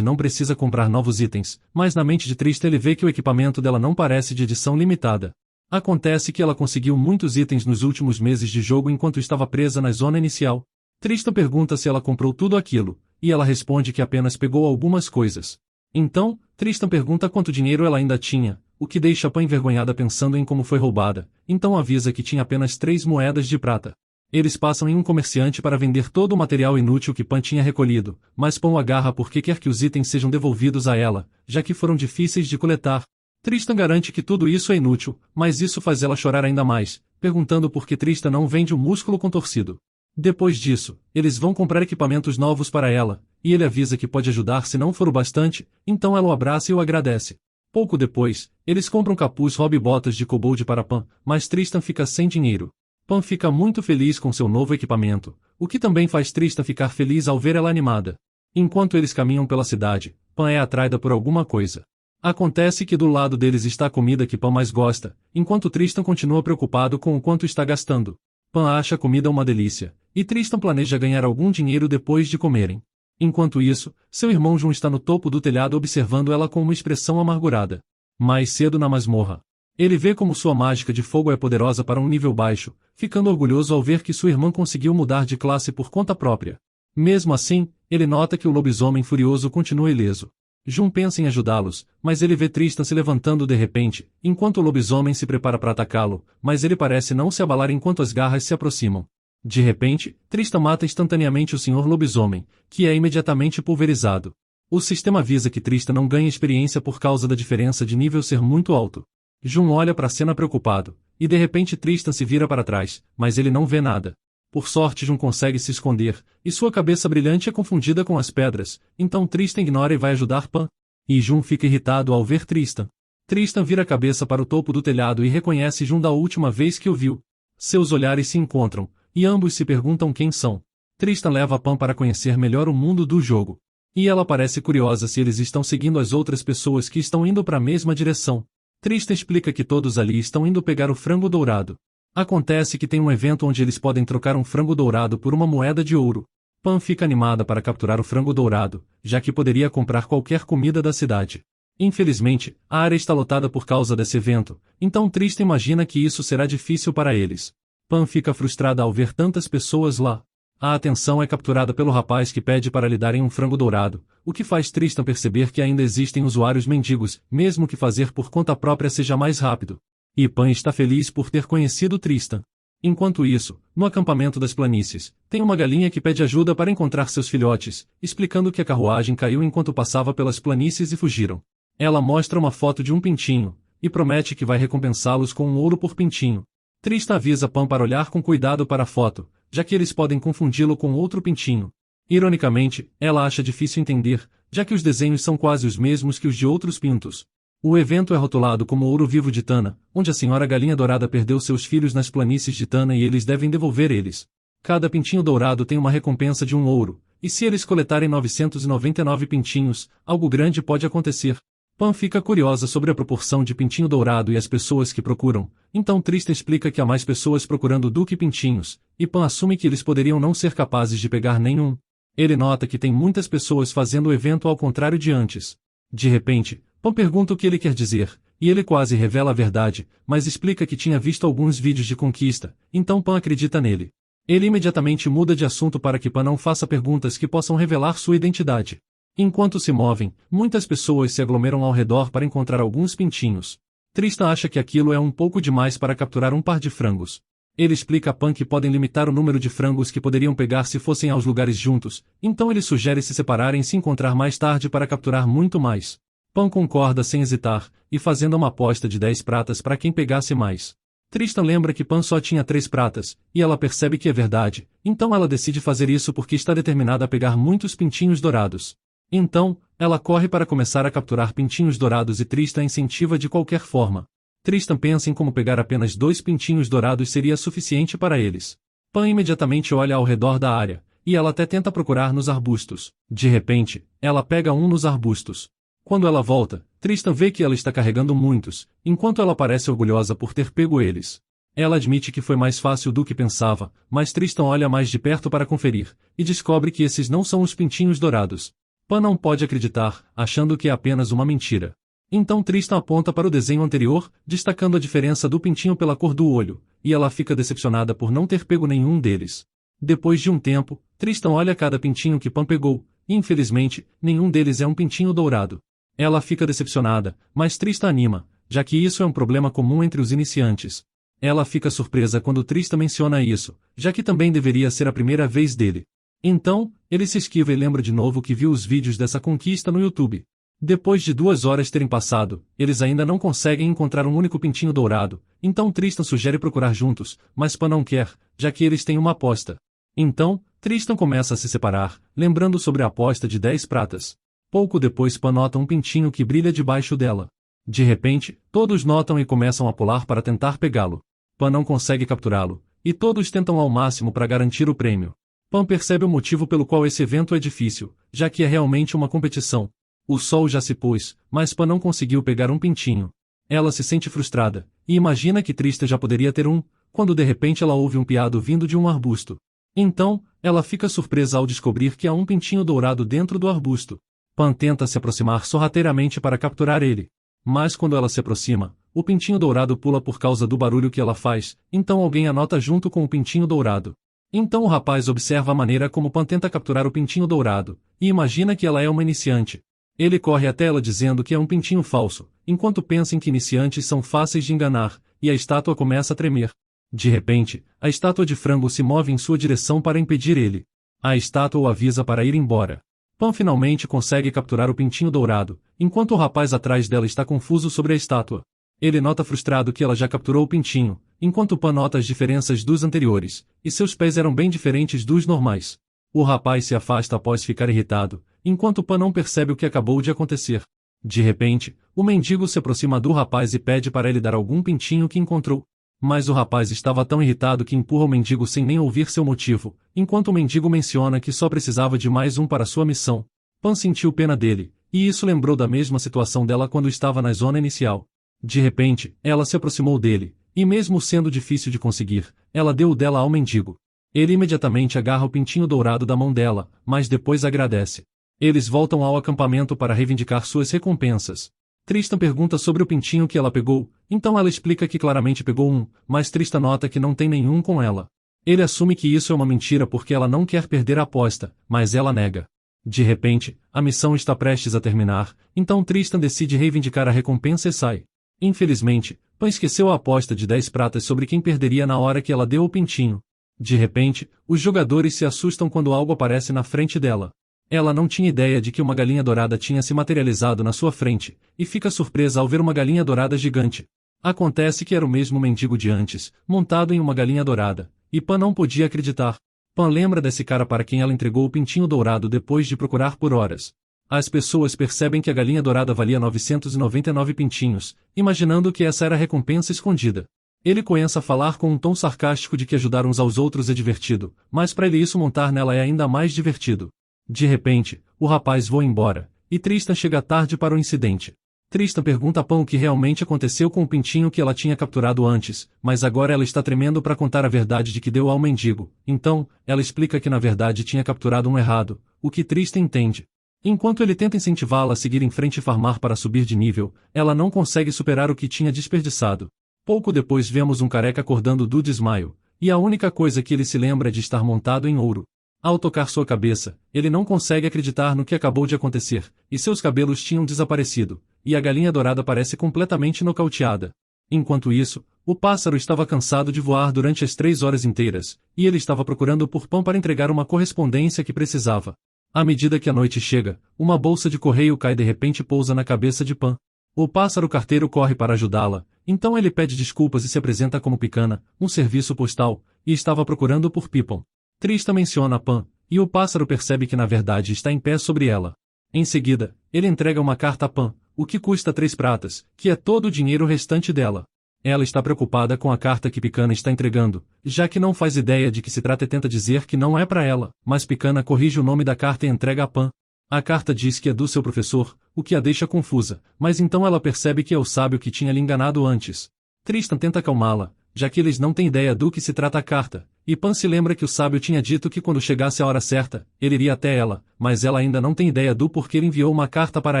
não precisa comprar novos itens, mas na mente de Tristan ele vê que o equipamento dela não parece de edição limitada. Acontece que ela conseguiu muitos itens nos últimos meses de jogo enquanto estava presa na zona inicial. Tristan pergunta se ela comprou tudo aquilo, e ela responde que apenas pegou algumas coisas. Então, Tristan pergunta quanto dinheiro ela ainda tinha, o que deixa Pan envergonhada pensando em como foi roubada, então avisa que tinha apenas 3 moedas de prata. Eles passam em um comerciante para vender todo o material inútil que Pan tinha recolhido, mas Pan o agarra porque quer que os itens sejam devolvidos a ela, já que foram difíceis de coletar. Tristan garante que tudo isso é inútil, mas isso faz ela chorar ainda mais, perguntando por que Tristan não vende o músculo contorcido. Depois disso, eles vão comprar equipamentos novos para ela, e ele avisa que pode ajudar se não for o bastante, então ela o abraça e o agradece. Pouco depois, eles compram capuz Rob e botas de kobold para Pan, mas Tristan fica sem dinheiro. Pan fica muito feliz com seu novo equipamento, o que também faz Tristan ficar feliz ao ver ela animada. Enquanto eles caminham pela cidade, Pan é atraída por alguma coisa. Acontece que do lado deles está a comida que Pan mais gosta, enquanto Tristan continua preocupado com o quanto está gastando. Pan acha a comida uma delícia, e Tristan planeja ganhar algum dinheiro depois de comerem. Enquanto isso, seu irmão Jun está no topo do telhado observando ela com uma expressão amargurada. Mais cedo na masmorra, ele vê como sua mágica de fogo é poderosa para um nível baixo, ficando orgulhoso ao ver que sua irmã conseguiu mudar de classe por conta própria. Mesmo assim, ele nota que o lobisomem furioso continua ileso. Jun pensa em ajudá-los, mas ele vê Tristan se levantando de repente, enquanto o lobisomem se prepara para atacá-lo, mas ele parece não se abalar enquanto as garras se aproximam. De repente, Tristan mata instantaneamente o Sr. Lobisomem, que é imediatamente pulverizado. O sistema avisa que Tristan não ganha experiência por causa da diferença de nível ser muito alto. Jun olha para a cena preocupado, e de repente Tristan se vira para trás, mas ele não vê nada. Por sorte Jun consegue se esconder, e sua cabeça brilhante é confundida com as pedras, então Tristan ignora e vai ajudar Pan. E Jun fica irritado ao ver Tristan. Tristan vira a cabeça para o topo do telhado e reconhece Jun da última vez que o viu. Seus olhares se encontram, e ambos se perguntam quem são. Tristan leva Pan para conhecer melhor o mundo do jogo. E ela parece curiosa se eles estão seguindo as outras pessoas que estão indo para a mesma direção. Tristan explica que todos ali estão indo pegar o frango dourado. Acontece que tem um evento onde eles podem trocar um frango dourado por uma moeda de ouro. Pan fica animada para capturar o frango dourado, já que poderia comprar qualquer comida da cidade. Infelizmente, a área está lotada por causa desse evento, então Tristan imagina que isso será difícil para eles. Pan fica frustrada ao ver tantas pessoas lá. A atenção é capturada pelo rapaz que pede para lhe darem um frango dourado, o que faz Tristan perceber que ainda existem usuários mendigos, mesmo que fazer por conta própria seja mais rápido. E Pan está feliz por ter conhecido Tristan. Enquanto isso, no acampamento das planícies, tem uma galinha que pede ajuda para encontrar seus filhotes, explicando que a carruagem caiu enquanto passava pelas planícies e fugiram. Ela mostra uma foto de um pintinho, e promete que vai recompensá-los com um ouro por pintinho. Tristan avisa Pan para olhar com cuidado para a foto, já que eles podem confundi-lo com outro pintinho. Ironicamente, ela acha difícil entender, já que os desenhos são quase os mesmos que os de outros pintos. O evento é rotulado como Ouro Vivo de Tana, onde a senhora Galinha Dourada perdeu seus filhos nas planícies de Tana e eles devem devolver eles. Cada pintinho dourado tem uma recompensa de 1 ouro, e se eles coletarem 999 pintinhos, algo grande pode acontecer. Pan fica curiosa sobre a proporção de pintinho dourado e as pessoas que procuram, então Tristan explica que há mais pessoas procurando do que pintinhos, e Pan assume que eles poderiam não ser capazes de pegar nenhum. Ele nota que tem muitas pessoas fazendo o evento ao contrário de antes. De repente, Pan pergunta o que ele quer dizer, e ele quase revela a verdade, mas explica que tinha visto alguns vídeos de conquista, então Pan acredita nele. Ele imediatamente muda de assunto para que Pan não faça perguntas que possam revelar sua identidade. Enquanto se movem, muitas pessoas se aglomeram ao redor para encontrar alguns pintinhos. Tristan acha que aquilo é um pouco demais para capturar um par de frangos. Ele explica a Pan que podem limitar o número de frangos que poderiam pegar se fossem aos lugares juntos, então ele sugere se separarem e se encontrar mais tarde para capturar muito mais. Pan concorda sem hesitar, e fazendo uma aposta de 10 pratas para quem pegasse mais. Tristan lembra que Pan só tinha 3 pratas, e ela percebe que é verdade, então ela decide fazer isso porque está determinada a pegar muitos pintinhos dourados. Então, ela corre para começar a capturar pintinhos dourados e Tristan incentiva de qualquer forma. Tristan pensa em como pegar apenas 2 pintinhos dourados seria suficiente para eles. Pan imediatamente olha ao redor da área, e ela até tenta procurar nos arbustos. De repente, ela pega um nos arbustos. Quando ela volta, Tristan vê que ela está carregando muitos, enquanto ela parece orgulhosa por ter pego eles. Ela admite que foi mais fácil do que pensava, mas Tristan olha mais de perto para conferir, e descobre que esses não são os pintinhos dourados. Pan não pode acreditar, achando que é apenas uma mentira. Então Tristan aponta para o desenho anterior, destacando a diferença do pintinho pela cor do olho, e ela fica decepcionada por não ter pego nenhum deles. Depois de um tempo, Tristan olha cada pintinho que Pan pegou, e infelizmente, nenhum deles é um pintinho dourado. Ela fica decepcionada, mas Tristan anima, já que isso é um problema comum entre os iniciantes. Ela fica surpresa quando Tristan menciona isso, já que também deveria ser a primeira vez dele. Então, ele se esquiva e lembra de novo que viu os vídeos dessa conquista no YouTube. Depois de 2 horas terem passado, eles ainda não conseguem encontrar um único pintinho dourado, então Tristan sugere procurar juntos, mas Pan não quer, já que eles têm uma aposta. Então, Tristan começa a se separar, lembrando sobre a aposta de 10 pratas. Pouco depois Pan nota um pintinho que brilha debaixo dela. De repente, todos notam e começam a pular para tentar pegá-lo. Pan não consegue capturá-lo, e todos tentam ao máximo para garantir o prêmio. Pan percebe o motivo pelo qual esse evento é difícil, já que é realmente uma competição. O sol já se pôs, mas Pan não conseguiu pegar um pintinho. Ela se sente frustrada, e imagina que Tristan já poderia ter um, quando de repente ela ouve um piado vindo de um arbusto. Então, ela fica surpresa ao descobrir que há um pintinho dourado dentro do arbusto. Pan tenta se aproximar sorrateiramente para capturar ele. Mas quando ela se aproxima, o pintinho dourado pula por causa do barulho que ela faz, então alguém a nota junto com o pintinho dourado. Então o rapaz observa a maneira como Pan tenta capturar o pintinho dourado, e imagina que ela é uma iniciante. Ele corre até ela dizendo que é um pintinho falso, enquanto pensa em que iniciantes são fáceis de enganar, e a estátua começa a tremer. De repente, a estátua de frango se move em sua direção para impedir ele. A estátua o avisa para ir embora. Pan finalmente consegue capturar o pintinho dourado, enquanto o rapaz atrás dela está confuso sobre a estátua. Ele nota frustrado que ela já capturou o pintinho, enquanto Pan nota as diferenças dos anteriores, e seus pés eram bem diferentes dos normais. O rapaz se afasta após ficar irritado, enquanto Pan não percebe o que acabou de acontecer. De repente, o mendigo se aproxima do rapaz e pede para ele dar algum pintinho que encontrou. Mas o rapaz estava tão irritado que empurra o mendigo sem nem ouvir seu motivo, enquanto o mendigo menciona que só precisava de mais um para sua missão. Pan sentiu pena dele, e isso lembrou da mesma situação dela quando estava na zona inicial. De repente, ela se aproximou dele, e mesmo sendo difícil de conseguir, ela deu o dela ao mendigo. Ele imediatamente agarra o pintinho dourado da mão dela, mas depois agradece. Eles voltam ao acampamento para reivindicar suas recompensas. Tristan pergunta sobre o pintinho que ela pegou, então ela explica que claramente pegou um, mas Tristan nota que não tem nenhum com ela. Ele assume que isso é uma mentira porque ela não quer perder a aposta, mas ela nega. De repente, a missão está prestes a terminar, então Tristan decide reivindicar a recompensa e sai. Infelizmente, Pan esqueceu a aposta de 10 pratas sobre quem perderia na hora que ela deu o pintinho. De repente, os jogadores se assustam quando algo aparece na frente dela. Ela não tinha ideia de que uma galinha dourada tinha se materializado na sua frente, e fica surpresa ao ver uma galinha dourada gigante. Acontece que era o mesmo mendigo de antes, montado em uma galinha dourada, e Pan não podia acreditar. Pan lembra desse cara para quem ela entregou o pintinho dourado depois de procurar por horas. As pessoas percebem que a galinha dourada valia 999 pintinhos, imaginando que essa era a recompensa escondida. Ele começa a falar com um tom sarcástico de que ajudar uns aos outros é divertido, mas para ele isso montar nela é ainda mais divertido. De repente, o rapaz voa embora, e Tristan chega tarde para o incidente. Tristan pergunta a Pan o que realmente aconteceu com o pintinho que ela tinha capturado antes, mas agora ela está tremendo para contar a verdade de que deu ao mendigo. Então, ela explica que na verdade tinha capturado um errado, o que Tristan entende. Enquanto ele tenta incentivá-la a seguir em frente e farmar para subir de nível, ela não consegue superar o que tinha desperdiçado. Pouco depois vemos um careca acordando do desmaio, e a única coisa que ele se lembra é de estar montado em ouro. Ao tocar sua cabeça, ele não consegue acreditar no que acabou de acontecer, e seus cabelos tinham desaparecido, e a galinha dourada parece completamente nocauteada. Enquanto isso, o pássaro estava cansado de voar durante as 3 horas inteiras, e ele estava procurando por Pan para entregar uma correspondência que precisava. À medida que a noite chega, uma bolsa de correio cai de repente e pousa na cabeça de Pan. O pássaro carteiro corre para ajudá-la, então ele pede desculpas e se apresenta como Picana, um serviço postal, e estava procurando por Pippin. Tristan menciona Pan, e o pássaro percebe que na verdade está em pé sobre ela. Em seguida, ele entrega uma carta a Pan, o que custa 3 pratas, que é todo o dinheiro restante dela. Ela está preocupada com a carta que Picana está entregando, já que não faz ideia de que se trata e tenta dizer que não é para ela, mas Picana corrige o nome da carta e entrega a Pan. A carta diz que é do seu professor, o que a deixa confusa, mas então ela percebe que é o sábio que tinha lhe enganado antes. Tristan tenta acalmá-la, já que eles não têm ideia do que se trata a carta, e Pan se lembra que o sábio tinha dito que quando chegasse a hora certa, ele iria até ela, mas ela ainda não tem ideia do porquê ele enviou uma carta para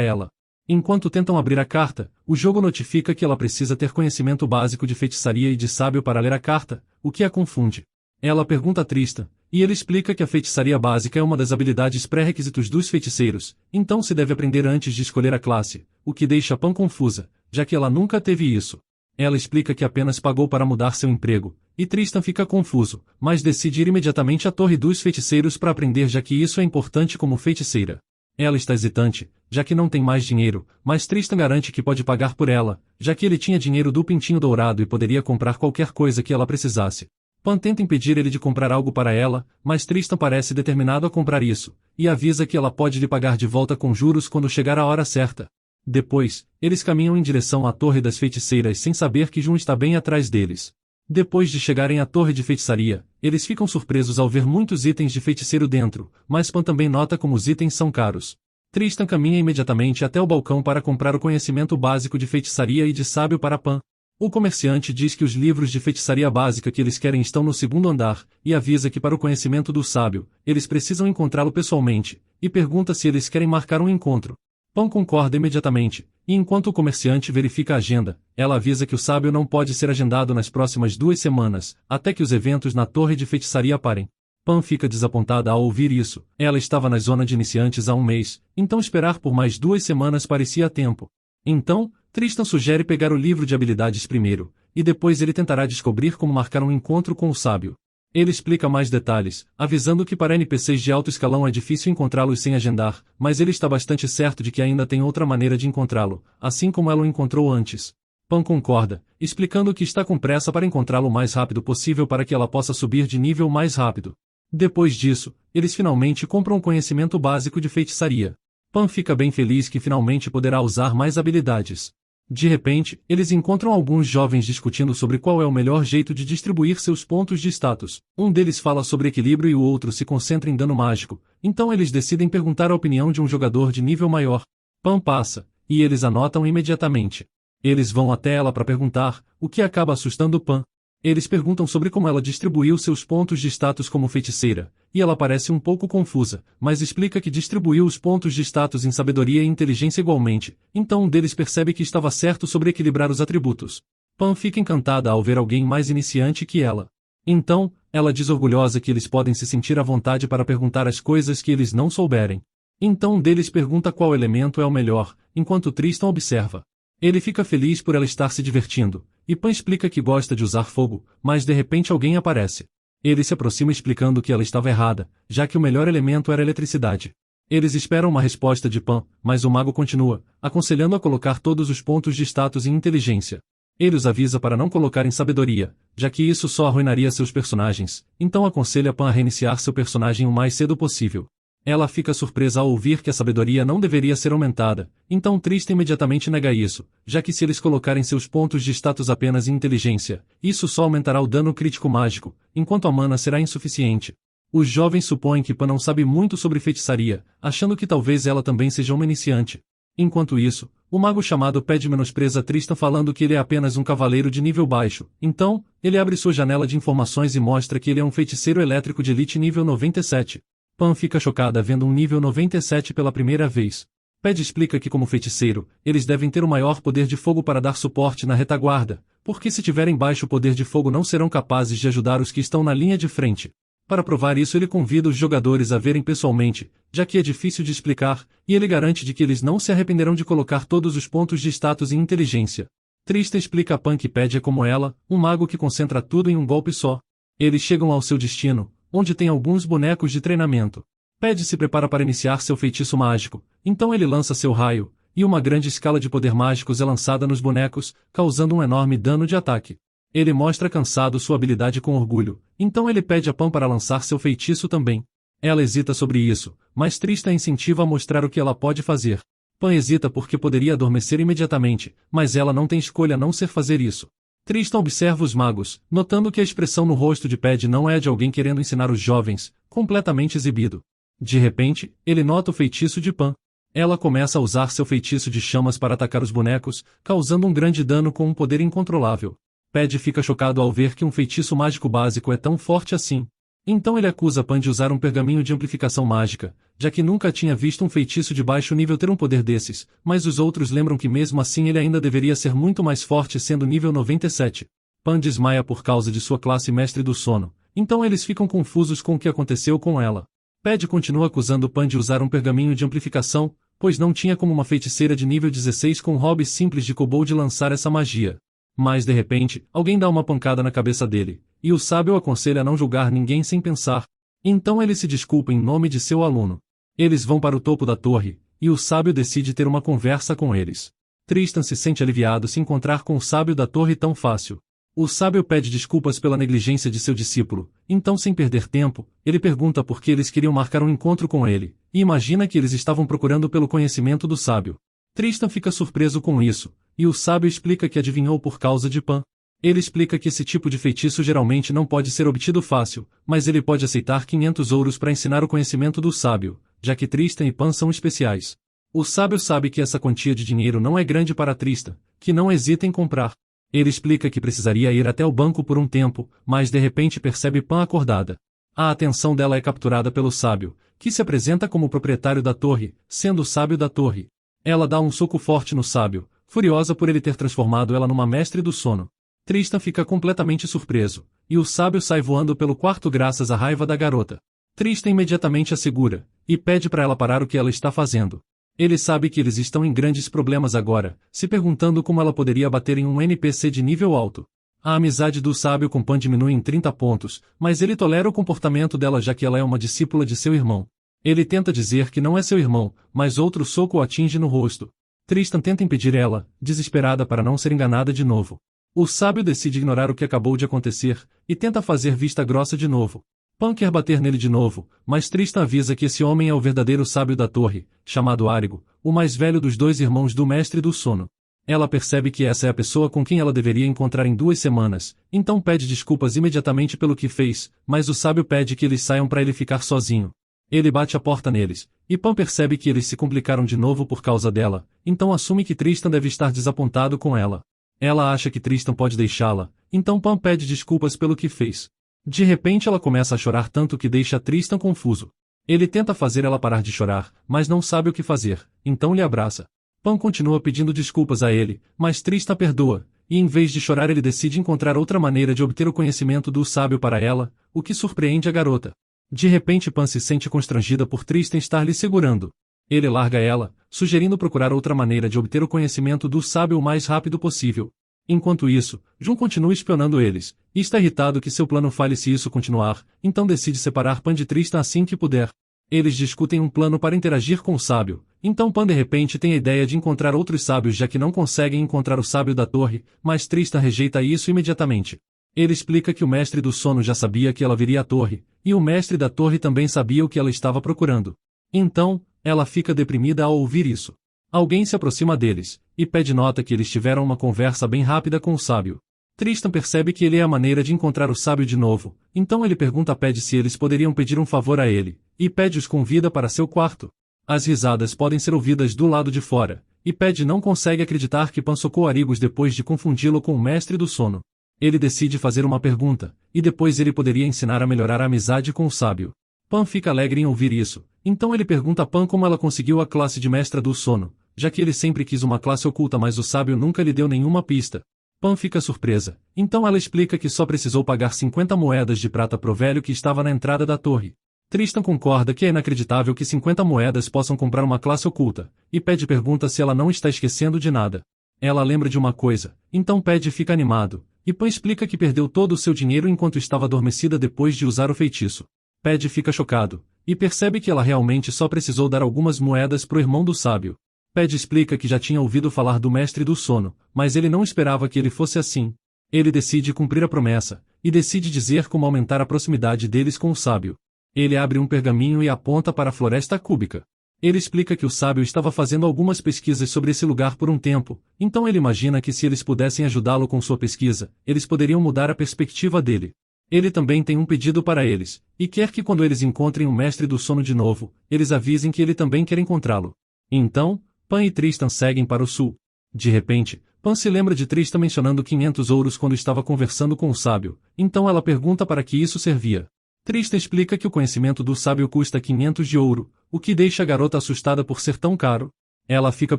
ela. Enquanto tentam abrir a carta, o jogo notifica que ela precisa ter conhecimento básico de feitiçaria e de sábio para ler a carta, o que a confunde. Ela pergunta a Tristan, e ele explica que a feitiçaria básica é uma das habilidades pré-requisitos dos feiticeiros, então se deve aprender antes de escolher a classe, o que deixa Pan confusa, já que ela nunca teve isso. Ela explica que apenas pagou para mudar seu emprego, e Tristan fica confuso, mas decide ir imediatamente à Torre dos Feiticeiros para aprender já que isso é importante como feiticeira. Ela está hesitante, já que não tem mais dinheiro, mas Tristan garante que pode pagar por ela, já que ele tinha dinheiro do pintinho dourado e poderia comprar qualquer coisa que ela precisasse. Pan tenta impedir ele de comprar algo para ela, mas Tristan parece determinado a comprar isso, e avisa que ela pode lhe pagar de volta com juros quando chegar a hora certa. Depois, eles caminham em direção à Torre das Feiticeiras sem saber que Jun está bem atrás deles. Depois de chegarem à Torre de Feitiçaria, eles ficam surpresos ao ver muitos itens de feiticeiro dentro, mas Pan também nota como os itens são caros. Tristan caminha imediatamente até o balcão para comprar o conhecimento básico de feitiçaria e de sábio para Pan. O comerciante diz que os livros de feitiçaria básica que eles querem estão no 2º andar, e avisa que para o conhecimento do sábio, eles precisam encontrá-lo pessoalmente, e pergunta se eles querem marcar um encontro. Pan concorda imediatamente, e enquanto o comerciante verifica a agenda, ela avisa que o sábio não pode ser agendado nas próximas 2 semanas, até que os eventos na torre de feitiçaria parem. Pan fica desapontada ao ouvir isso, ela estava na zona de iniciantes há 1 mês, então esperar por mais 2 semanas parecia tempo. Então, Tristan sugere pegar o livro de habilidades primeiro, e depois ele tentará descobrir como marcar um encontro com o sábio. Ele explica mais detalhes, avisando que para NPCs de alto escalão é difícil encontrá-los sem agendar, mas ele está bastante certo de que ainda tem outra maneira de encontrá-lo, assim como ela o encontrou antes. Pan concorda, explicando que está com pressa para encontrá-lo o mais rápido possível para que ela possa subir de nível mais rápido. Depois disso, eles finalmente compram um conhecimento básico de feitiçaria. Pan fica bem feliz que finalmente poderá usar mais habilidades. De repente, eles encontram alguns jovens discutindo sobre qual é o melhor jeito de distribuir seus pontos de status. Um deles fala sobre equilíbrio e o outro se concentra em dano mágico, então eles decidem perguntar a opinião de um jogador de nível maior. Pan passa, e eles anotam imediatamente. Eles vão até ela para perguntar, o que acaba assustando Pan. Eles perguntam sobre como ela distribuiu seus pontos de status como feiticeira, e ela parece um pouco confusa, mas explica que distribuiu os pontos de status em sabedoria e inteligência igualmente, então um deles percebe que estava certo sobre equilibrar os atributos. Pan fica encantada ao ver alguém mais iniciante que ela. Então, ela diz orgulhosa que eles podem se sentir à vontade para perguntar as coisas que eles não souberem. Então um deles pergunta qual elemento é o melhor, enquanto Tristan observa. Ele fica feliz por ela estar se divertindo, e Pan explica que gosta de usar fogo, mas de repente alguém aparece. Ele se aproxima explicando que ela estava errada, já que o melhor elemento era a eletricidade. Eles esperam uma resposta de Pan, mas o mago continua, aconselhando a colocar todos os pontos de status em inteligência. Ele os avisa para não colocar em sabedoria, já que isso só arruinaria seus personagens, então aconselha Pan a reiniciar seu personagem o mais cedo possível. Ela fica surpresa ao ouvir que a sabedoria não deveria ser aumentada, então Tristan imediatamente nega isso, já que se eles colocarem seus pontos de status apenas em inteligência, isso só aumentará o dano crítico mágico, enquanto a mana será insuficiente. Os jovens supõem que Pan não sabe muito sobre feitiçaria, achando que talvez ela também seja uma iniciante. Enquanto isso, o mago chamado Pad menospreza Tristan falando que ele é apenas um cavaleiro de nível baixo. Então, ele abre sua janela de informações e mostra que ele é um feiticeiro elétrico de elite nível 97. Pan fica chocada vendo um nível 97 pela primeira vez. Pad explica que como feiticeiro, eles devem ter o maior poder de fogo para dar suporte na retaguarda, porque se tiverem baixo poder de fogo não serão capazes de ajudar os que estão na linha de frente. Para provar isso ele convida os jogadores a verem pessoalmente, já que é difícil de explicar, e ele garante de que eles não se arrependerão de colocar todos os pontos de status em inteligência. Tristan explica a Pan que Pad é como ela, um mago que concentra tudo em um golpe só. Eles chegam ao seu destino, onde tem alguns bonecos de treinamento. Pad se prepara para iniciar seu feitiço mágico, então ele lança seu raio, e uma grande escala de poder mágicos é lançada nos bonecos, causando um enorme dano de ataque. Ele mostra cansado sua habilidade com orgulho, então ele pede a Pan para lançar seu feitiço também. Ela hesita sobre isso, mas Tristan incentiva a mostrar o que ela pode fazer. Pan hesita porque poderia adormecer imediatamente, mas ela não tem escolha a não ser fazer isso. Tristan observa os magos, notando que a expressão no rosto de Pad não é a de alguém querendo ensinar os jovens, completamente exibido. De repente, ele nota o feitiço de Pan. Ela começa a usar seu feitiço de chamas para atacar os bonecos, causando um grande dano com um poder incontrolável. Pad fica chocado ao ver que um feitiço mágico básico é tão forte assim. Então ele acusa Pan de usar um pergaminho de amplificação mágica, já que nunca tinha visto um feitiço de baixo nível ter um poder desses, mas os outros lembram que mesmo assim ele ainda deveria ser muito mais forte sendo nível 97. Pan desmaia por causa de sua classe mestre do sono, então eles ficam confusos com o que aconteceu com ela. Pad continua acusando Pan de usar um pergaminho de amplificação, pois não tinha como uma feiticeira de nível 16 com um hobby simples de kobold lançar essa magia. Mas de repente, alguém dá uma pancada na cabeça dele, e o sábio aconselha a não julgar ninguém sem pensar. Então ele se desculpa em nome de seu aluno. Eles vão para o topo da torre, e o sábio decide ter uma conversa com eles. Tristan se sente aliviado se encontrar com o sábio da torre tão fácil. O sábio pede desculpas pela negligência de seu discípulo, então sem perder tempo, ele pergunta por que eles queriam marcar um encontro com ele, e imagina que eles estavam procurando pelo conhecimento do sábio. Tristan fica surpreso com isso, e o sábio explica que adivinhou por causa de Pan. Ele explica que esse tipo de feitiço geralmente não pode ser obtido fácil, mas ele pode aceitar 500 ouros para ensinar o conhecimento do sábio, já que Tristan e Pan são especiais. O sábio sabe que essa quantia de dinheiro não é grande para Tristan, que não hesita em comprar. Ele explica que precisaria ir até o banco por um tempo, mas de repente percebe Pan acordada. A atenção dela é capturada pelo sábio, que se apresenta como proprietário da torre, sendo o sábio da torre. Ela dá um soco forte no sábio, furiosa por ele ter transformado ela numa mestre do sono. Tristan fica completamente surpreso, e o sábio sai voando pelo quarto graças à raiva da garota. Tristan imediatamente a segura, e pede para ela parar o que ela está fazendo. Ele sabe que eles estão em grandes problemas agora, se perguntando como ela poderia bater em um NPC de nível alto. A amizade do sábio com Pan diminui em 30 pontos, mas ele tolera o comportamento dela já que ela é uma discípula de seu irmão. Ele tenta dizer que não é seu irmão, mas outro soco o atinge no rosto. Tristan tenta impedir ela, desesperada para não ser enganada de novo. O sábio decide ignorar o que acabou de acontecer, e tenta fazer vista grossa de novo. Pan quer bater nele de novo, mas Tristan avisa que esse homem é o verdadeiro sábio da torre, chamado Arigo, o mais velho dos dois irmãos do mestre do sono. Ela percebe que essa é a pessoa com quem ela deveria encontrar em 2 semanas, então pede desculpas imediatamente pelo que fez, mas o sábio pede que eles saiam para ele ficar sozinho. Ele bate a porta neles, e Pan percebe que eles se complicaram de novo por causa dela, então assume que Tristan deve estar desapontado com ela. Ela acha que Tristan pode deixá-la, então Pan pede desculpas pelo que fez. De repente ela começa a chorar tanto que deixa Tristan confuso. Ele tenta fazer ela parar de chorar, mas não sabe o que fazer, então lhe abraça. Pan continua pedindo desculpas a ele, mas Tristan perdoa, e em vez de chorar ele decide encontrar outra maneira de obter o conhecimento do sábio para ela, o que surpreende a garota. De repente Pan se sente constrangida por Tristan estar lhe segurando. Ele larga ela, sugerindo procurar outra maneira de obter o conhecimento do sábio o mais rápido possível. Enquanto isso, Jun continua espionando eles, e está irritado que seu plano falhe se isso continuar, então decide separar Pan de Tristan assim que puder. Eles discutem um plano para interagir com o sábio, então Pan de repente tem a ideia de encontrar outros sábios já que não conseguem encontrar o sábio da torre, mas Tristan rejeita isso imediatamente. Ele explica que o mestre do sono já sabia que ela viria à torre, e o mestre da torre também sabia o que ela estava procurando. Então, ela fica deprimida ao ouvir isso. Alguém se aproxima deles, e pede nota que eles tiveram uma conversa bem rápida com o sábio. Tristan percebe que ele é a maneira de encontrar o sábio de novo, então ele pergunta a Pad se eles poderiam pedir um favor a ele, e Pad os convida para seu quarto. As risadas podem ser ouvidas do lado de fora, e Ped não consegue acreditar que Pan socou Arigos depois de confundi-lo com o mestre do sono. Ele decide fazer uma pergunta, e depois ele poderia ensinar a melhorar a amizade com o sábio. Pan fica alegre em ouvir isso, então ele pergunta a Pan como ela conseguiu a classe de mestra do sono, já que ele sempre quis uma classe oculta mas o sábio nunca lhe deu nenhuma pista. Pan fica surpresa, então ela explica que só precisou pagar 50 moedas de prata pro velho que estava na entrada da torre. Tristan concorda que é inacreditável que 50 moedas possam comprar uma classe oculta, e Ped pergunta se ela não está esquecendo de nada. Ela lembra de uma coisa, então Ped fica animado, e Pan explica que perdeu todo o seu dinheiro enquanto estava adormecida depois de usar o feitiço. Ped fica chocado, e percebe que ela realmente só precisou dar algumas moedas pro irmão do sábio. Ped explica que já tinha ouvido falar do mestre do sono, mas ele não esperava que ele fosse assim. Ele decide cumprir a promessa, e decide dizer como aumentar a proximidade deles com o sábio. Ele abre um pergaminho e aponta para a floresta cúbica. Ele explica que o sábio estava fazendo algumas pesquisas sobre esse lugar por um tempo, então ele imagina que se eles pudessem ajudá-lo com sua pesquisa, eles poderiam mudar a perspectiva dele. Ele também tem um pedido para eles, e quer que quando eles encontrem o mestre do sono de novo, eles avisem que ele também quer encontrá-lo. Então, Pan e Tristan seguem para o sul. De repente, Pan se lembra de Tristan mencionando 500 ouros quando estava conversando com o sábio, então ela pergunta para que isso servia. Tristan explica que o conhecimento do sábio custa 500 de ouro, o que deixa a garota assustada por ser tão caro. Ela fica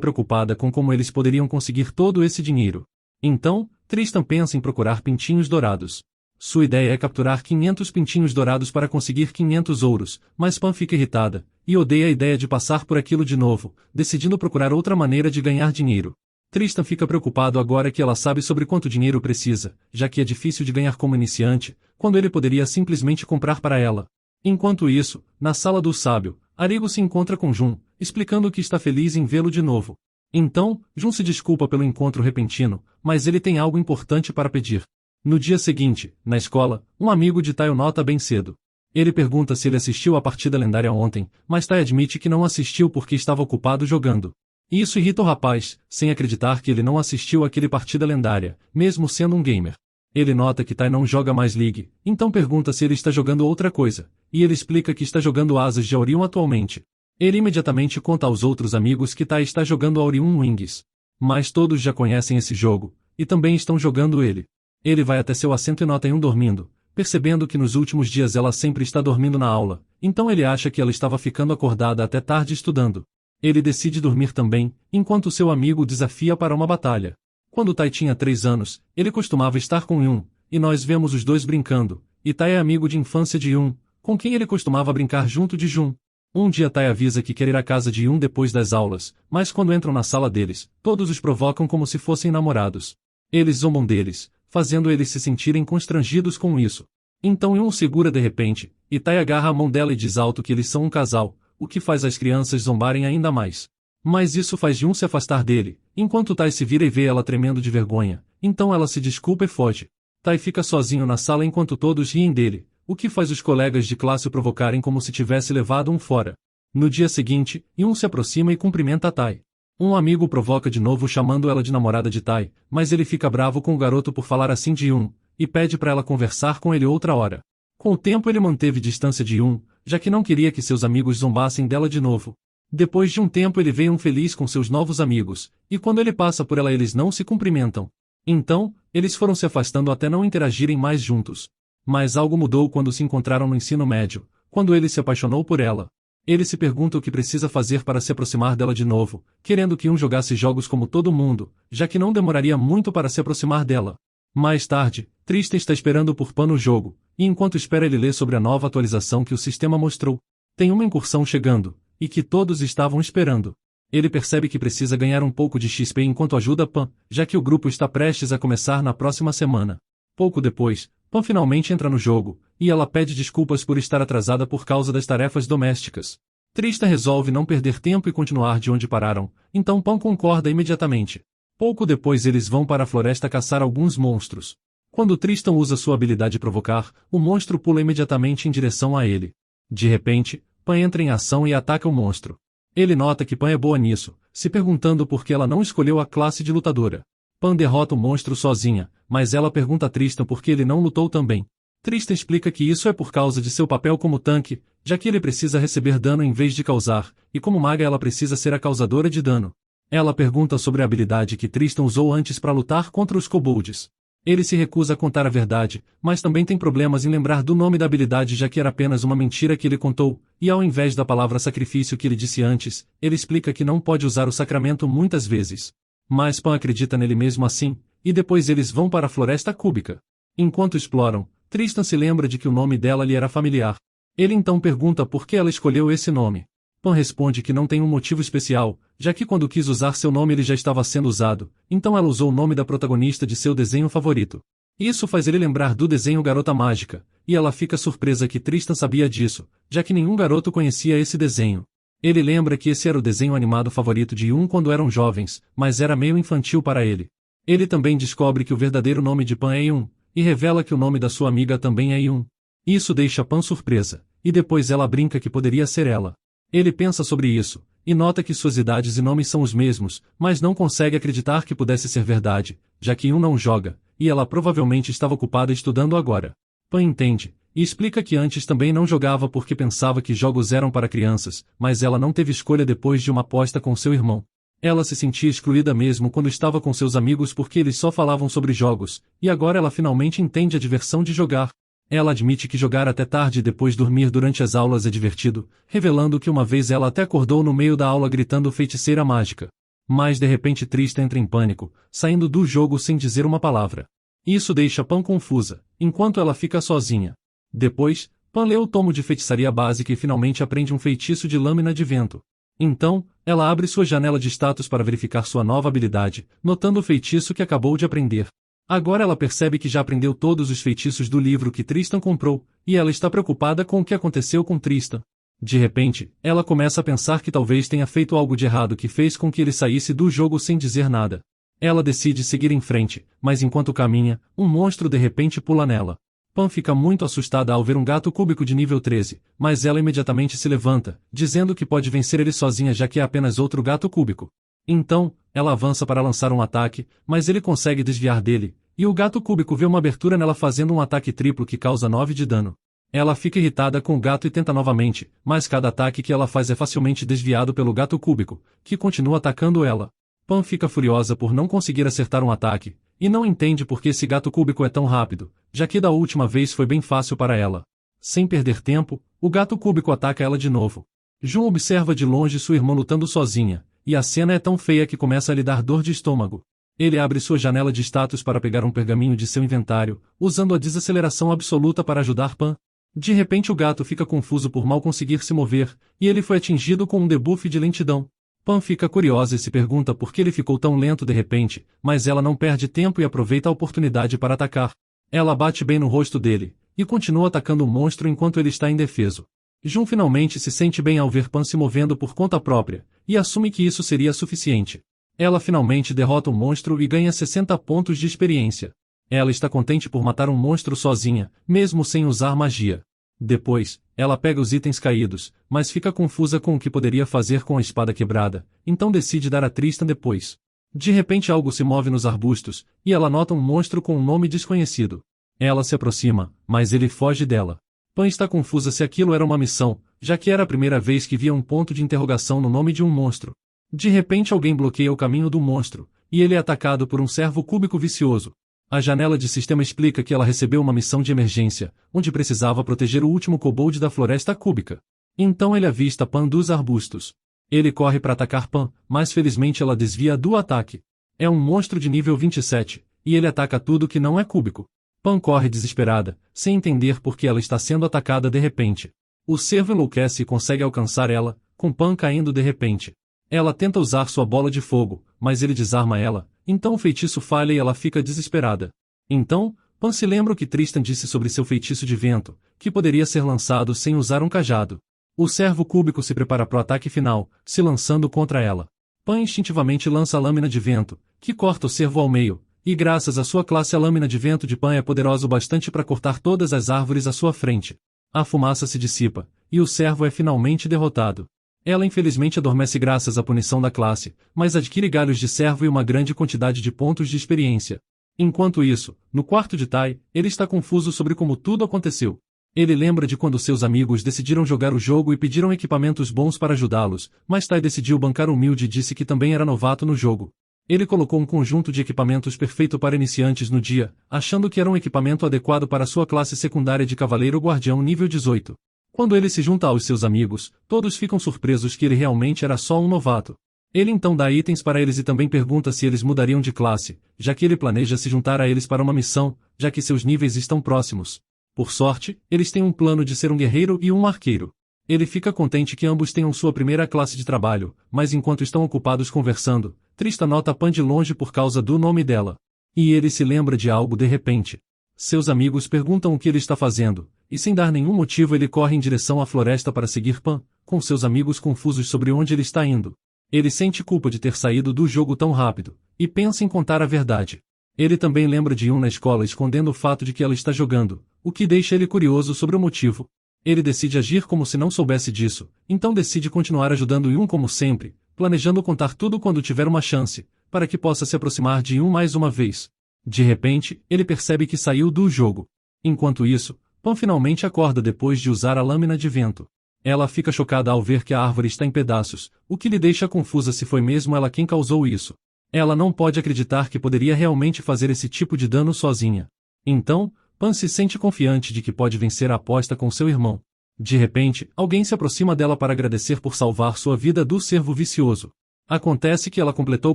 preocupada com como eles poderiam conseguir todo esse dinheiro. Então, Tristan pensa em procurar pintinhos dourados. Sua ideia é capturar 500 pintinhos dourados para conseguir 500 ouros, mas Pan fica irritada, e odeia a ideia de passar por aquilo de novo, decidindo procurar outra maneira de ganhar dinheiro. Tristan fica preocupado agora que ela sabe sobre quanto dinheiro precisa, já que é difícil de ganhar como iniciante, quando ele poderia simplesmente comprar para ela. Enquanto isso, na sala do sábio, Arigo se encontra com Jun, explicando que está feliz em vê-lo de novo. Então, Jun se desculpa pelo encontro repentino, mas ele tem algo importante para pedir. No dia seguinte, na escola, um amigo de Tai o nota bem cedo. Ele pergunta se ele assistiu à partida lendária ontem, mas Tai admite que não assistiu porque estava ocupado jogando. Isso irrita o rapaz, sem acreditar que ele não assistiu àquele partida lendária, mesmo sendo um gamer. Ele nota que Tai não joga mais League, então pergunta se ele está jogando outra coisa, e ele explica que está jogando Asas de Aurion atualmente. Ele imediatamente conta aos outros amigos que Tai está jogando Aurion Wings. Mas todos já conhecem esse jogo, e também estão jogando ele. Ele vai até seu assento e nota Yun dormindo, percebendo que nos últimos dias ela sempre está dormindo na aula, então ele acha que ela estava ficando acordada até tarde estudando. Ele decide dormir também, enquanto seu amigo o desafia para uma batalha. Quando Tai tinha 3 anos, ele costumava estar com Yun, e nós vemos os dois brincando, e Tai é amigo de infância de Yun, com quem ele costumava brincar junto de Jun. Um dia Tai avisa que quer ir à casa de Yun depois das aulas, mas quando entram na sala deles, todos os provocam como se fossem namorados. Eles zombam deles, fazendo eles se sentirem constrangidos com isso. Então Yun o segura de repente, e Tai agarra a mão dela e diz alto que eles são um casal, o que faz as crianças zombarem ainda mais. Mas isso faz Yun se afastar dele, enquanto Tai se vira e vê ela tremendo de vergonha, então ela se desculpa e foge. Tai fica sozinho na sala enquanto todos riem dele, o que faz os colegas de classe o provocarem como se tivesse levado um fora. No dia seguinte, Yun se aproxima e cumprimenta a Tai. Um amigo o provoca de novo chamando ela de namorada de Tai, mas ele fica bravo com o garoto por falar assim de Yun, e pede para ela conversar com ele outra hora. Com o tempo ele manteve distância de Yun, já que não queria que seus amigos zombassem dela de novo. Depois de um tempo ele vê Yun feliz com seus novos amigos, e quando ele passa por ela eles não se cumprimentam. Então, eles foram se afastando até não interagirem mais juntos. Mas algo mudou quando se encontraram no ensino médio, quando ele se apaixonou por ela. Ele se pergunta o que precisa fazer para se aproximar dela de novo, querendo que Yun jogasse jogos como todo mundo, já que não demoraria muito para se aproximar dela. Mais tarde, Tristan está esperando por Pan no jogo, e enquanto espera ele lê sobre a nova atualização que o sistema mostrou. Tem uma incursão chegando, e que todos estavam esperando. Ele percebe que precisa ganhar um pouco de XP enquanto ajuda Pan, já que o grupo está prestes a começar na próxima semana. Pouco depois, Pan finalmente entra no jogo, e ela pede desculpas por estar atrasada por causa das tarefas domésticas. Tristan resolve não perder tempo e continuar de onde pararam, então Pan concorda imediatamente. Pouco depois eles vão para a floresta caçar alguns monstros. Quando Tristan usa sua habilidade provocar, o monstro pula imediatamente em direção a ele. De repente, Pan entra em ação e ataca o monstro. Ele nota que Pan é boa nisso, se perguntando por que ela não escolheu a classe de lutadora. Pan derrota o monstro sozinha, mas ela pergunta a Tristan por que ele não lutou também. Tristan explica que isso é por causa de seu papel como tanque, já que ele precisa receber dano em vez de causar, e como maga ela precisa ser a causadora de dano. Ela pergunta sobre a habilidade que Tristan usou antes para lutar contra os kobolds. Ele se recusa a contar a verdade, mas também tem problemas em lembrar do nome da habilidade já que era apenas uma mentira que ele contou, e ao invés da palavra sacrifício que ele disse antes, ele explica que não pode usar o sacramento muitas vezes. Mas Pan acredita nele mesmo assim, e depois eles vão para a Floresta Cúbica. Enquanto exploram, Tristan se lembra de que o nome dela lhe era familiar. Ele então pergunta por que ela escolheu esse nome. Pan responde que não tem um motivo especial, já que quando quis usar seu nome ele já estava sendo usado, então ela usou o nome da protagonista de seu desenho favorito. Isso faz ele lembrar do desenho Garota Mágica, e ela fica surpresa que Tristan sabia disso, já que nenhum garoto conhecia esse desenho. Ele lembra que esse era o desenho animado favorito de Yun quando eram jovens, mas era meio infantil para ele. Ele também descobre que o verdadeiro nome de Pan é Yun, e revela que o nome da sua amiga também é Yun. Isso deixa Pan surpresa, e depois ela brinca que poderia ser ela. Ele pensa sobre isso, e nota que suas idades e nomes são os mesmos, mas não consegue acreditar que pudesse ser verdade, já que Yun não joga, e ela provavelmente estava ocupada estudando agora. Pan entende, e explica que antes também não jogava porque pensava que jogos eram para crianças, mas ela não teve escolha depois de uma aposta com seu irmão. Ela se sentia excluída mesmo quando estava com seus amigos porque eles só falavam sobre jogos, e agora ela finalmente entende a diversão de jogar. Ela admite que jogar até tarde e depois dormir durante as aulas é divertido, revelando que uma vez ela até acordou no meio da aula gritando feiticeira mágica. Mas de repente Tristan entra em pânico, saindo do jogo sem dizer uma palavra. Isso deixa Pan confusa, enquanto ela fica sozinha. Depois, Pan lê o tomo de feitiçaria básica e finalmente aprende um feitiço de lâmina de vento. Então, ela abre sua janela de status para verificar sua nova habilidade, notando o feitiço que acabou de aprender. Agora ela percebe que já aprendeu todos os feitiços do livro que Tristan comprou, e ela está preocupada com o que aconteceu com Tristan. De repente, ela começa a pensar que talvez tenha feito algo de errado que fez com que ele saísse do jogo sem dizer nada. Ela decide seguir em frente, mas enquanto caminha, um monstro de repente pula nela. Pan fica muito assustada ao ver um gato cúbico de nível 13, mas ela imediatamente se levanta, dizendo que pode vencer ele sozinha já que é apenas outro gato cúbico. Então, ela avança para lançar um ataque, mas ele consegue desviar dele, e o gato cúbico vê uma abertura nela fazendo um ataque triplo que causa 9 de dano. Ela fica irritada com o gato e tenta novamente, mas cada ataque que ela faz é facilmente desviado pelo gato cúbico, que continua atacando ela. Pan fica furiosa por não conseguir acertar um ataque, e não entende por que esse gato cúbico é tão rápido, já que da última vez foi bem fácil para ela. Sem perder tempo, o gato cúbico ataca ela de novo. Jun observa de longe sua irmã lutando sozinha, e a cena é tão feia que começa a lhe dar dor de estômago. Ele abre sua janela de status para pegar um pergaminho de seu inventário, usando a desaceleração absoluta para ajudar Pan. De repente o gato fica confuso por mal conseguir se mover, e ele foi atingido com um debuff de lentidão. Pan fica curiosa e se pergunta por que ele ficou tão lento de repente, mas ela não perde tempo e aproveita a oportunidade para atacar. Ela bate bem no rosto dele, e continua atacando o monstro enquanto ele está indefeso. Jun finalmente se sente bem ao ver Pan se movendo por conta própria, e assume que isso seria suficiente. Ela finalmente derrota o monstro e ganha 60 pontos de experiência. Ela está contente por matar um monstro sozinha, mesmo sem usar magia. Depois, ela pega os itens caídos, mas fica confusa com o que poderia fazer com a espada quebrada, então decide dar a Tristan depois. De repente algo se move nos arbustos, e ela nota um monstro com um nome desconhecido. Ela se aproxima, mas ele foge dela. Pan está confusa se aquilo era uma missão, já que era a primeira vez que via um ponto de interrogação no nome de um monstro. De repente alguém bloqueia o caminho do monstro, e ele é atacado por um servo cúbico vicioso. A janela de sistema explica que ela recebeu uma missão de emergência, onde precisava proteger o último kobold da floresta cúbica. Então ele avista Pan dos arbustos. Ele corre para atacar Pan, mas felizmente ela desvia do ataque. É um monstro de nível 27, e ele ataca tudo que não é cúbico. Pan corre desesperada, sem entender por que ela está sendo atacada de repente. O servo enlouquece e consegue alcançar ela, com Pan caindo de repente. Ela tenta usar sua bola de fogo, mas ele desarma ela, então o feitiço falha e ela fica desesperada. Então, Pan se lembra o que Tristan disse sobre seu feitiço de vento, que poderia ser lançado sem usar um cajado. O servo cúbico se prepara para o ataque final, se lançando contra ela. Pan instintivamente lança a lâmina de vento, que corta o servo ao meio, e graças à sua classe a lâmina de vento de Pan é poderosa o bastante para cortar todas as árvores à sua frente. A fumaça se dissipa, e o servo é finalmente derrotado. Ela infelizmente adormece graças à punição da classe, mas adquire galhos de servo e uma grande quantidade de pontos de experiência. Enquanto isso, no quarto de Tai, ele está confuso sobre como tudo aconteceu. Ele lembra de quando seus amigos decidiram jogar o jogo e pediram equipamentos bons para ajudá-los, mas Tai decidiu bancar humilde e disse que também era novato no jogo. Ele colocou um conjunto de equipamentos perfeito para iniciantes no dia, achando que era um equipamento adequado para sua classe secundária de Cavaleiro Guardião nível 18. Quando ele se junta aos seus amigos, todos ficam surpresos que ele realmente era só um novato. Ele então dá itens para eles e também pergunta se eles mudariam de classe, já que ele planeja se juntar a eles para uma missão, já que seus níveis estão próximos. Por sorte, eles têm um plano de ser um guerreiro e um arqueiro. Ele fica contente que ambos tenham sua primeira classe de trabalho, mas enquanto estão ocupados conversando, Tristan nota Pan de longe por causa do nome dela. E ele se lembra de algo de repente. Seus amigos perguntam o que ele está fazendo, e sem dar nenhum motivo ele corre em direção à floresta para seguir Pan, com seus amigos confusos sobre onde ele está indo. Ele sente culpa de ter saído do jogo tão rápido, e pensa em contar a verdade. Ele também lembra de Yun na escola escondendo o fato de que ela está jogando, o que deixa ele curioso sobre o motivo. Ele decide agir como se não soubesse disso, então decide continuar ajudando Yun como sempre, planejando contar tudo quando tiver uma chance, para que possa se aproximar de Yun mais uma vez. De repente, ele percebe que saiu do jogo. Enquanto isso, Pan finalmente acorda depois de usar a lâmina de vento. Ela fica chocada ao ver que a árvore está em pedaços, o que lhe deixa confusa se foi mesmo ela quem causou isso. Ela não pode acreditar que poderia realmente fazer esse tipo de dano sozinha. Então, Pan se sente confiante de que pode vencer a aposta com seu irmão. De repente, alguém se aproxima dela para agradecer por salvar sua vida do cervo vicioso. Acontece que ela completou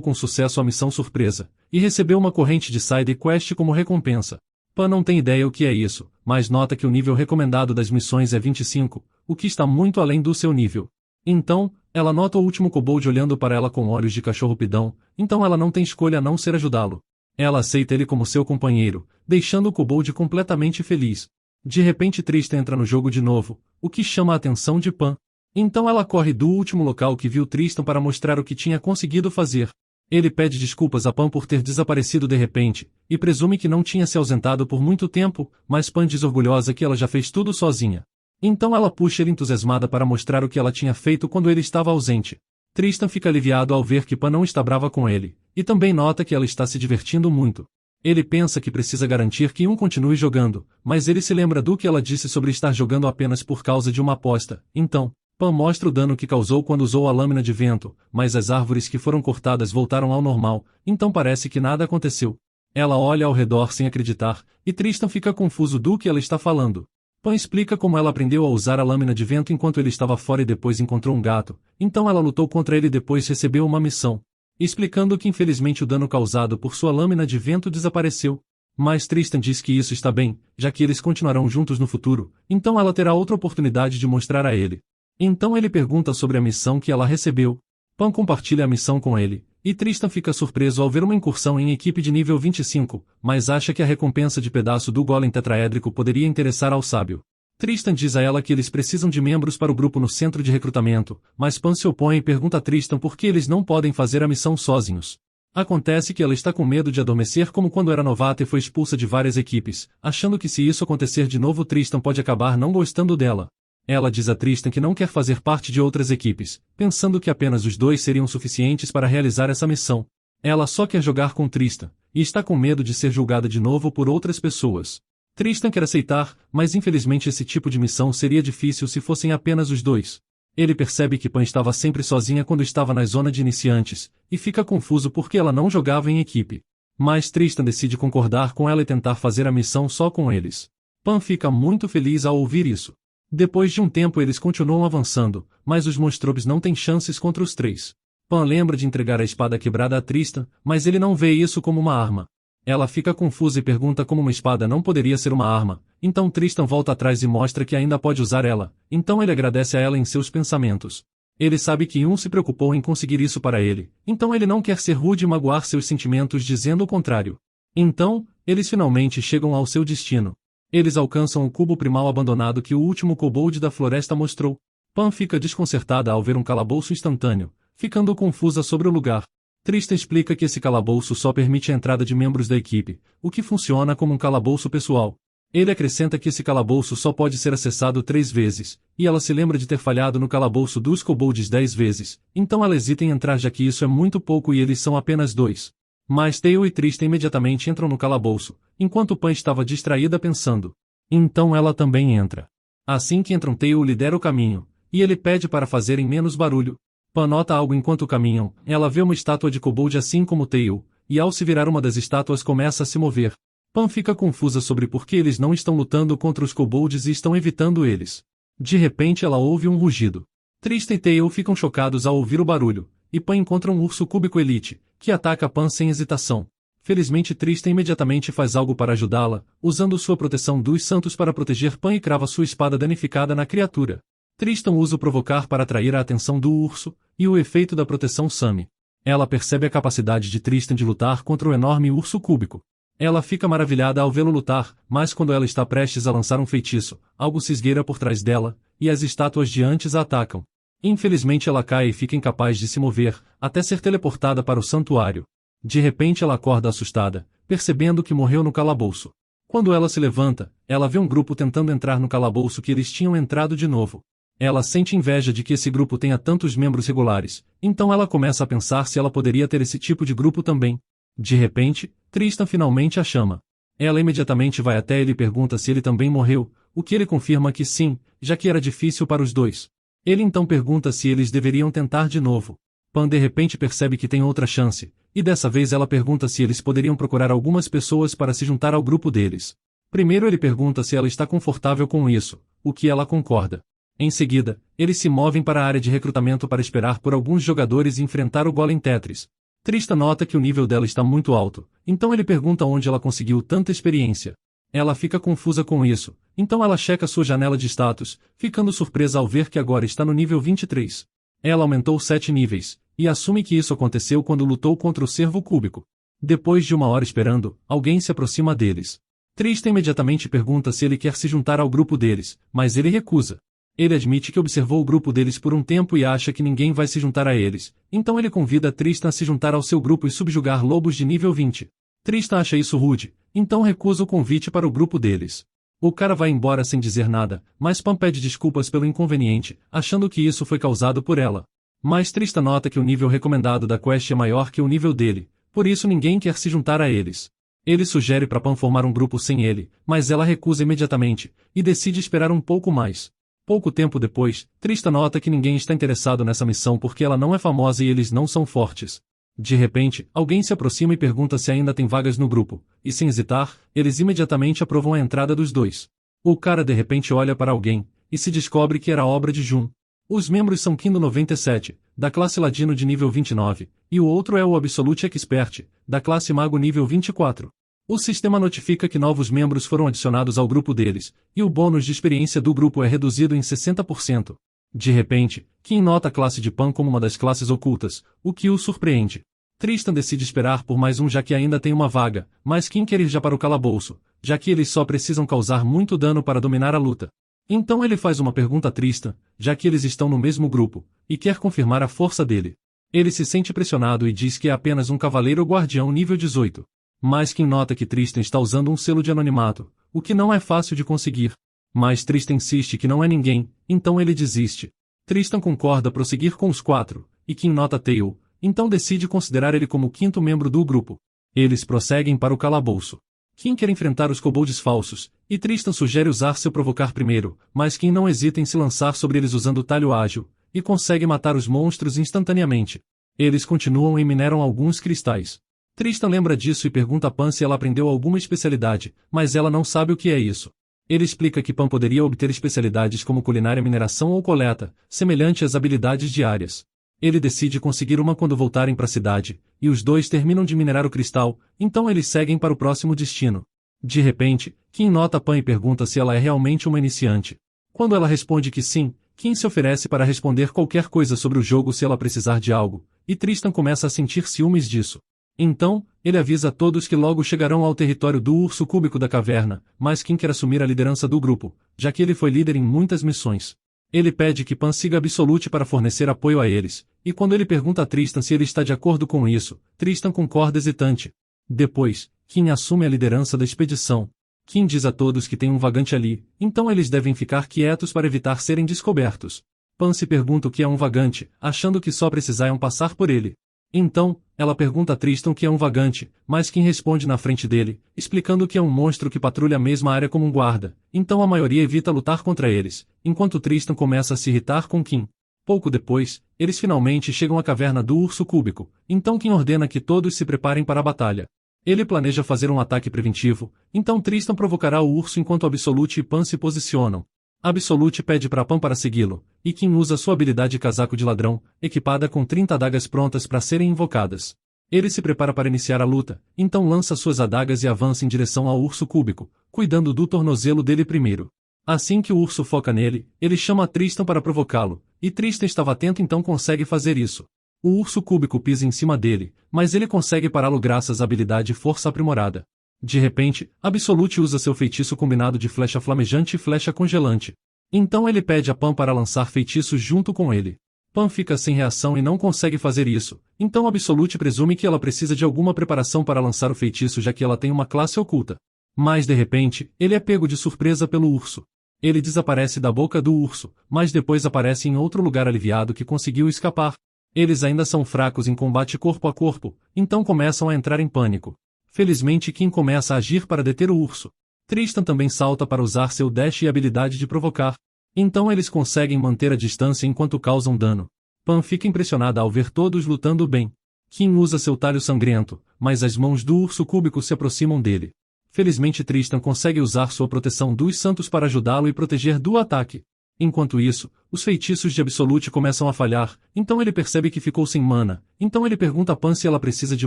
com sucesso a missão surpresa, e recebeu uma corrente de side quest como recompensa. Pan não tem ideia o que é isso, mas nota que o nível recomendado das missões é 25, o que está muito além do seu nível. Então, ela nota o último kobold olhando para ela com olhos de cachorro pidão, então ela não tem escolha a não ser ajudá-lo. Ela aceita ele como seu companheiro, deixando o kobold completamente feliz. De repente Tristan entra no jogo de novo, o que chama a atenção de Pan. Então ela corre do último local que viu Tristan para mostrar o que tinha conseguido fazer. Ele pede desculpas a Pan por ter desaparecido de repente, e presume que não tinha se ausentado por muito tempo, mas Pan diz orgulhosa que ela já fez tudo sozinha. Então ela puxa ele entusiasmada para mostrar o que ela tinha feito quando ele estava ausente. Tristan fica aliviado ao ver que Pan não está brava com ele, e também nota que ela está se divertindo muito. Ele pensa que precisa garantir que continue jogando, mas ele se lembra do que ela disse sobre estar jogando apenas por causa de uma aposta. Então, Pan mostra o dano que causou quando usou a lâmina de vento, mas as árvores que foram cortadas voltaram ao normal, então parece que nada aconteceu. Ela olha ao redor sem acreditar, e Tristan fica confuso do que ela está falando. Pan explica como ela aprendeu a usar a lâmina de vento enquanto ele estava fora e depois encontrou um gato, então ela lutou contra ele e depois recebeu uma missão. Explicando que infelizmente o dano causado por sua lâmina de vento desapareceu. Mas Tristan diz que isso está bem, já que eles continuarão juntos no futuro, então ela terá outra oportunidade de mostrar a ele. Então ele pergunta sobre a missão que ela recebeu. Pan compartilha a missão com ele, e Tristan fica surpreso ao ver uma incursão em equipe de nível 25, mas acha que a recompensa de pedaço do golem tetraédrico poderia interessar ao sábio. Tristan diz a ela que eles precisam de membros para o grupo no centro de recrutamento, mas Pan se opõe e pergunta a Tristan por que eles não podem fazer a missão sozinhos. Acontece que ela está com medo de adormecer como quando era novata e foi expulsa de várias equipes, achando que se isso acontecer de novo Tristan pode acabar não gostando dela. Ela diz a Tristan que não quer fazer parte de outras equipes, pensando que apenas os dois seriam suficientes para realizar essa missão. Ela só quer jogar com Tristan, e está com medo de ser julgada de novo por outras pessoas. Tristan quer aceitar, mas infelizmente esse tipo de missão seria difícil se fossem apenas os dois. Ele percebe que Pan estava sempre sozinha quando estava na zona de iniciantes, e fica confuso porque ela não jogava em equipe. Mas Tristan decide concordar com ela e tentar fazer a missão só com eles. Pan fica muito feliz ao ouvir isso. Depois de um tempo eles continuam avançando, mas os monstrobes não têm chances contra os três. Pan lembra de entregar a espada quebrada a Tristan, mas ele não vê isso como uma arma. Ela fica confusa e pergunta como uma espada não poderia ser uma arma, então Tristan volta atrás e mostra que ainda pode usar ela, então ele agradece a ela em seus pensamentos. Ele sabe que Yun se preocupou em conseguir isso para ele, então ele não quer ser rude e magoar seus sentimentos dizendo o contrário. Então, eles finalmente chegam ao seu destino. Eles alcançam o cubo primal abandonado que o último kobold da floresta mostrou. Pan fica desconcertada ao ver um calabouço instantâneo, ficando confusa sobre o lugar. Tristan explica que esse calabouço só permite a entrada de membros da equipe, o que funciona como um calabouço pessoal. Ele acrescenta que esse calabouço só pode ser acessado 3 vezes, e ela se lembra de ter falhado no calabouço dos kobolds 10 vezes, então ela hesita em entrar já que isso é muito pouco e eles são apenas 2. Mas Tail e Tristan imediatamente entram no calabouço, enquanto Pan estava distraída pensando. Então ela também entra. Assim que entram, Tail lidera o caminho, e ele pede para fazerem menos barulho. Pan nota algo enquanto caminham, ela vê uma estátua de kobold assim como Tail, e ao se virar uma das estátuas começa a se mover. Pan fica confusa sobre por que eles não estão lutando contra os kobolds e estão evitando eles. De repente ela ouve um rugido. Tristan e Tail ficam chocados ao ouvir o barulho, e Pan encontra um urso cúbico elite, que ataca Pan sem hesitação. Felizmente Tristan imediatamente faz algo para ajudá-la, usando sua proteção dos santos para proteger Pan e crava sua espada danificada na criatura. Tristan usa o provocar para atrair a atenção do urso, e o efeito da proteção some. Ela percebe a capacidade de Tristan de lutar contra o enorme urso cúbico. Ela fica maravilhada ao vê-lo lutar, mas quando ela está prestes a lançar um feitiço, algo se esgueira por trás dela, e as estátuas de antes a atacam. Infelizmente ela cai e fica incapaz de se mover, até ser teleportada para o santuário. De repente ela acorda assustada, percebendo que morreu no calabouço. Quando ela se levanta, ela vê um grupo tentando entrar no calabouço que eles tinham entrado de novo. Ela sente inveja de que esse grupo tenha tantos membros regulares, então ela começa a pensar se ela poderia ter esse tipo de grupo também. De repente, Tristan finalmente a chama. Ela imediatamente vai até ele e pergunta se ele também morreu, o que ele confirma que sim, já que era difícil para os dois. Ele então pergunta se eles deveriam tentar de novo. Pan de repente percebe que tem outra chance, e dessa vez ela pergunta se eles poderiam procurar algumas pessoas para se juntar ao grupo deles. Primeiro ele pergunta se ela está confortável com isso, o que ela concorda. Em seguida, eles se movem para a área de recrutamento para esperar por alguns jogadores e enfrentar o Golem Tetris. Tristan nota que o nível dela está muito alto, então ele pergunta onde ela conseguiu tanta experiência. Ela fica confusa com isso, então ela checa sua janela de status, ficando surpresa ao ver que agora está no nível 23. Ela aumentou 7 níveis, e assume que isso aconteceu quando lutou contra o cervo cúbico. Depois de uma hora esperando, alguém se aproxima deles. Tristan imediatamente pergunta se ele quer se juntar ao grupo deles, mas ele recusa. Ele admite que observou o grupo deles por um tempo e acha que ninguém vai se juntar a eles, então ele convida Tristan a se juntar ao seu grupo e subjugar lobos de nível 20. Tristan acha isso rude, então recusa o convite para o grupo deles. O cara vai embora sem dizer nada, mas Pan pede desculpas pelo inconveniente, achando que isso foi causado por ela. Mas Tristan nota que o nível recomendado da quest é maior que o nível dele, por isso ninguém quer se juntar a eles. Ele sugere para Pan formar um grupo sem ele, mas ela recusa imediatamente, e decide esperar um pouco mais. Pouco tempo depois, Tristan nota que ninguém está interessado nessa missão porque ela não é famosa e eles não são fortes. De repente, alguém se aproxima e pergunta se ainda tem vagas no grupo, e sem hesitar, eles imediatamente aprovam a entrada dos dois. O cara de repente olha para alguém, e se descobre que era obra de Jun. Os membros são Kindo 97, da classe Ladino de nível 29, e o outro é o Absolute Expert, da classe Mago nível 24. O sistema notifica que novos membros foram adicionados ao grupo deles, e o bônus de experiência do grupo é reduzido em 60%. De repente, Kim nota a classe de Pan como uma das classes ocultas, o que o surpreende. Tristan decide esperar por mais um já que ainda tem uma vaga, mas Kim quer ir já para o calabouço, já que eles só precisam causar muito dano para dominar a luta. Então ele faz uma pergunta a Tristan, já que eles estão no mesmo grupo, e quer confirmar a força dele. Ele se sente pressionado e diz que é apenas um cavaleiro guardião nível 18. Mas Kim nota que Tristan está usando um selo de anonimato, o que não é fácil de conseguir. Mas Tristan insiste que não é ninguém, então ele desiste. Tristan concorda prosseguir com os 4, e Kim nota Tail, então decide considerar ele como o 5º membro do grupo. Eles prosseguem para o calabouço. Kim quer enfrentar os kobolds falsos, e Tristan sugere usar seu provocar primeiro, mas Kim não hesita em se lançar sobre eles usando o talho ágil, e consegue matar os monstros instantaneamente. Eles continuam e mineram alguns cristais. Tristan lembra disso e pergunta a Pan se ela aprendeu alguma especialidade, mas ela não sabe o que é isso. Ele explica que Pan poderia obter especialidades como culinária, mineração ou coleta, semelhante às habilidades diárias. Ele decide conseguir uma quando voltarem para a cidade, e os dois terminam de minerar o cristal, então eles seguem para o próximo destino. De repente, Kim nota Pan e pergunta se ela é realmente uma iniciante. Quando ela responde que sim, Kim se oferece para responder qualquer coisa sobre o jogo se ela precisar de algo, e Tristan começa a sentir ciúmes disso. Então, ele avisa a todos que logo chegarão ao território do urso cúbico da caverna, mas Kim quer assumir a liderança do grupo, já que ele foi líder em muitas missões. Ele pede que Pan siga Absolute para fornecer apoio a eles, e quando ele pergunta a Tristan se ele está de acordo com isso, Tristan concorda hesitante. Depois, Kim assume a liderança da expedição. Kim diz a todos que tem um vagante ali, então eles devem ficar quietos para evitar serem descobertos. Pan se pergunta o que é um vagante, achando que só precisam passar por ele. Então, Ela pergunta a Tristan o que é um vagante, mas Kim responde na frente dele, explicando que é um monstro que patrulha a mesma área como um guarda, então a maioria evita lutar contra eles, enquanto Tristan começa a se irritar com Kim. Pouco depois, eles finalmente chegam à caverna do urso cúbico, então Kim ordena que todos se preparem para a batalha. Ele planeja fazer um ataque preventivo, então Tristan provocará o urso enquanto Absolute e Pan se posicionam. Absolute pede para Pan para segui-lo, e Kim usa sua habilidade casaco de ladrão, equipada com 30 adagas prontas para serem invocadas. Ele se prepara para iniciar a luta, então lança suas adagas e avança em direção ao urso cúbico, cuidando do tornozelo dele primeiro. Assim que o urso foca nele, ele chama Tristan para provocá-lo, e Tristan estava atento então consegue fazer isso. O urso cúbico pisa em cima dele, mas ele consegue pará-lo graças à habilidade força aprimorada. De repente, Absolute usa seu feitiço combinado de flecha flamejante e flecha congelante. Então ele pede a Pan para lançar feitiços junto com ele. Pan fica sem reação e não consegue fazer isso, então Absolute presume que ela precisa de alguma preparação para lançar o feitiço já que ela tem uma classe oculta. Mas de repente, ele é pego de surpresa pelo urso. Ele desaparece da boca do urso, mas depois aparece em outro lugar aliviado que conseguiu escapar. Eles ainda são fracos em combate corpo a corpo, então começam a entrar em pânico. Felizmente Kim começa a agir para deter o urso. Tristan também salta para usar seu dash e habilidade de provocar. Então eles conseguem manter a distância enquanto causam dano. Pan fica impressionada ao ver todos lutando bem. Kim usa seu talho sangrento, mas as mãos do urso cúbico se aproximam dele. Felizmente Tristan consegue usar sua proteção dos santos para ajudá-lo e proteger do ataque. Enquanto isso, os feitiços de Absolute começam a falhar, então ele percebe que ficou sem mana, então ele pergunta a Pan se ela precisa de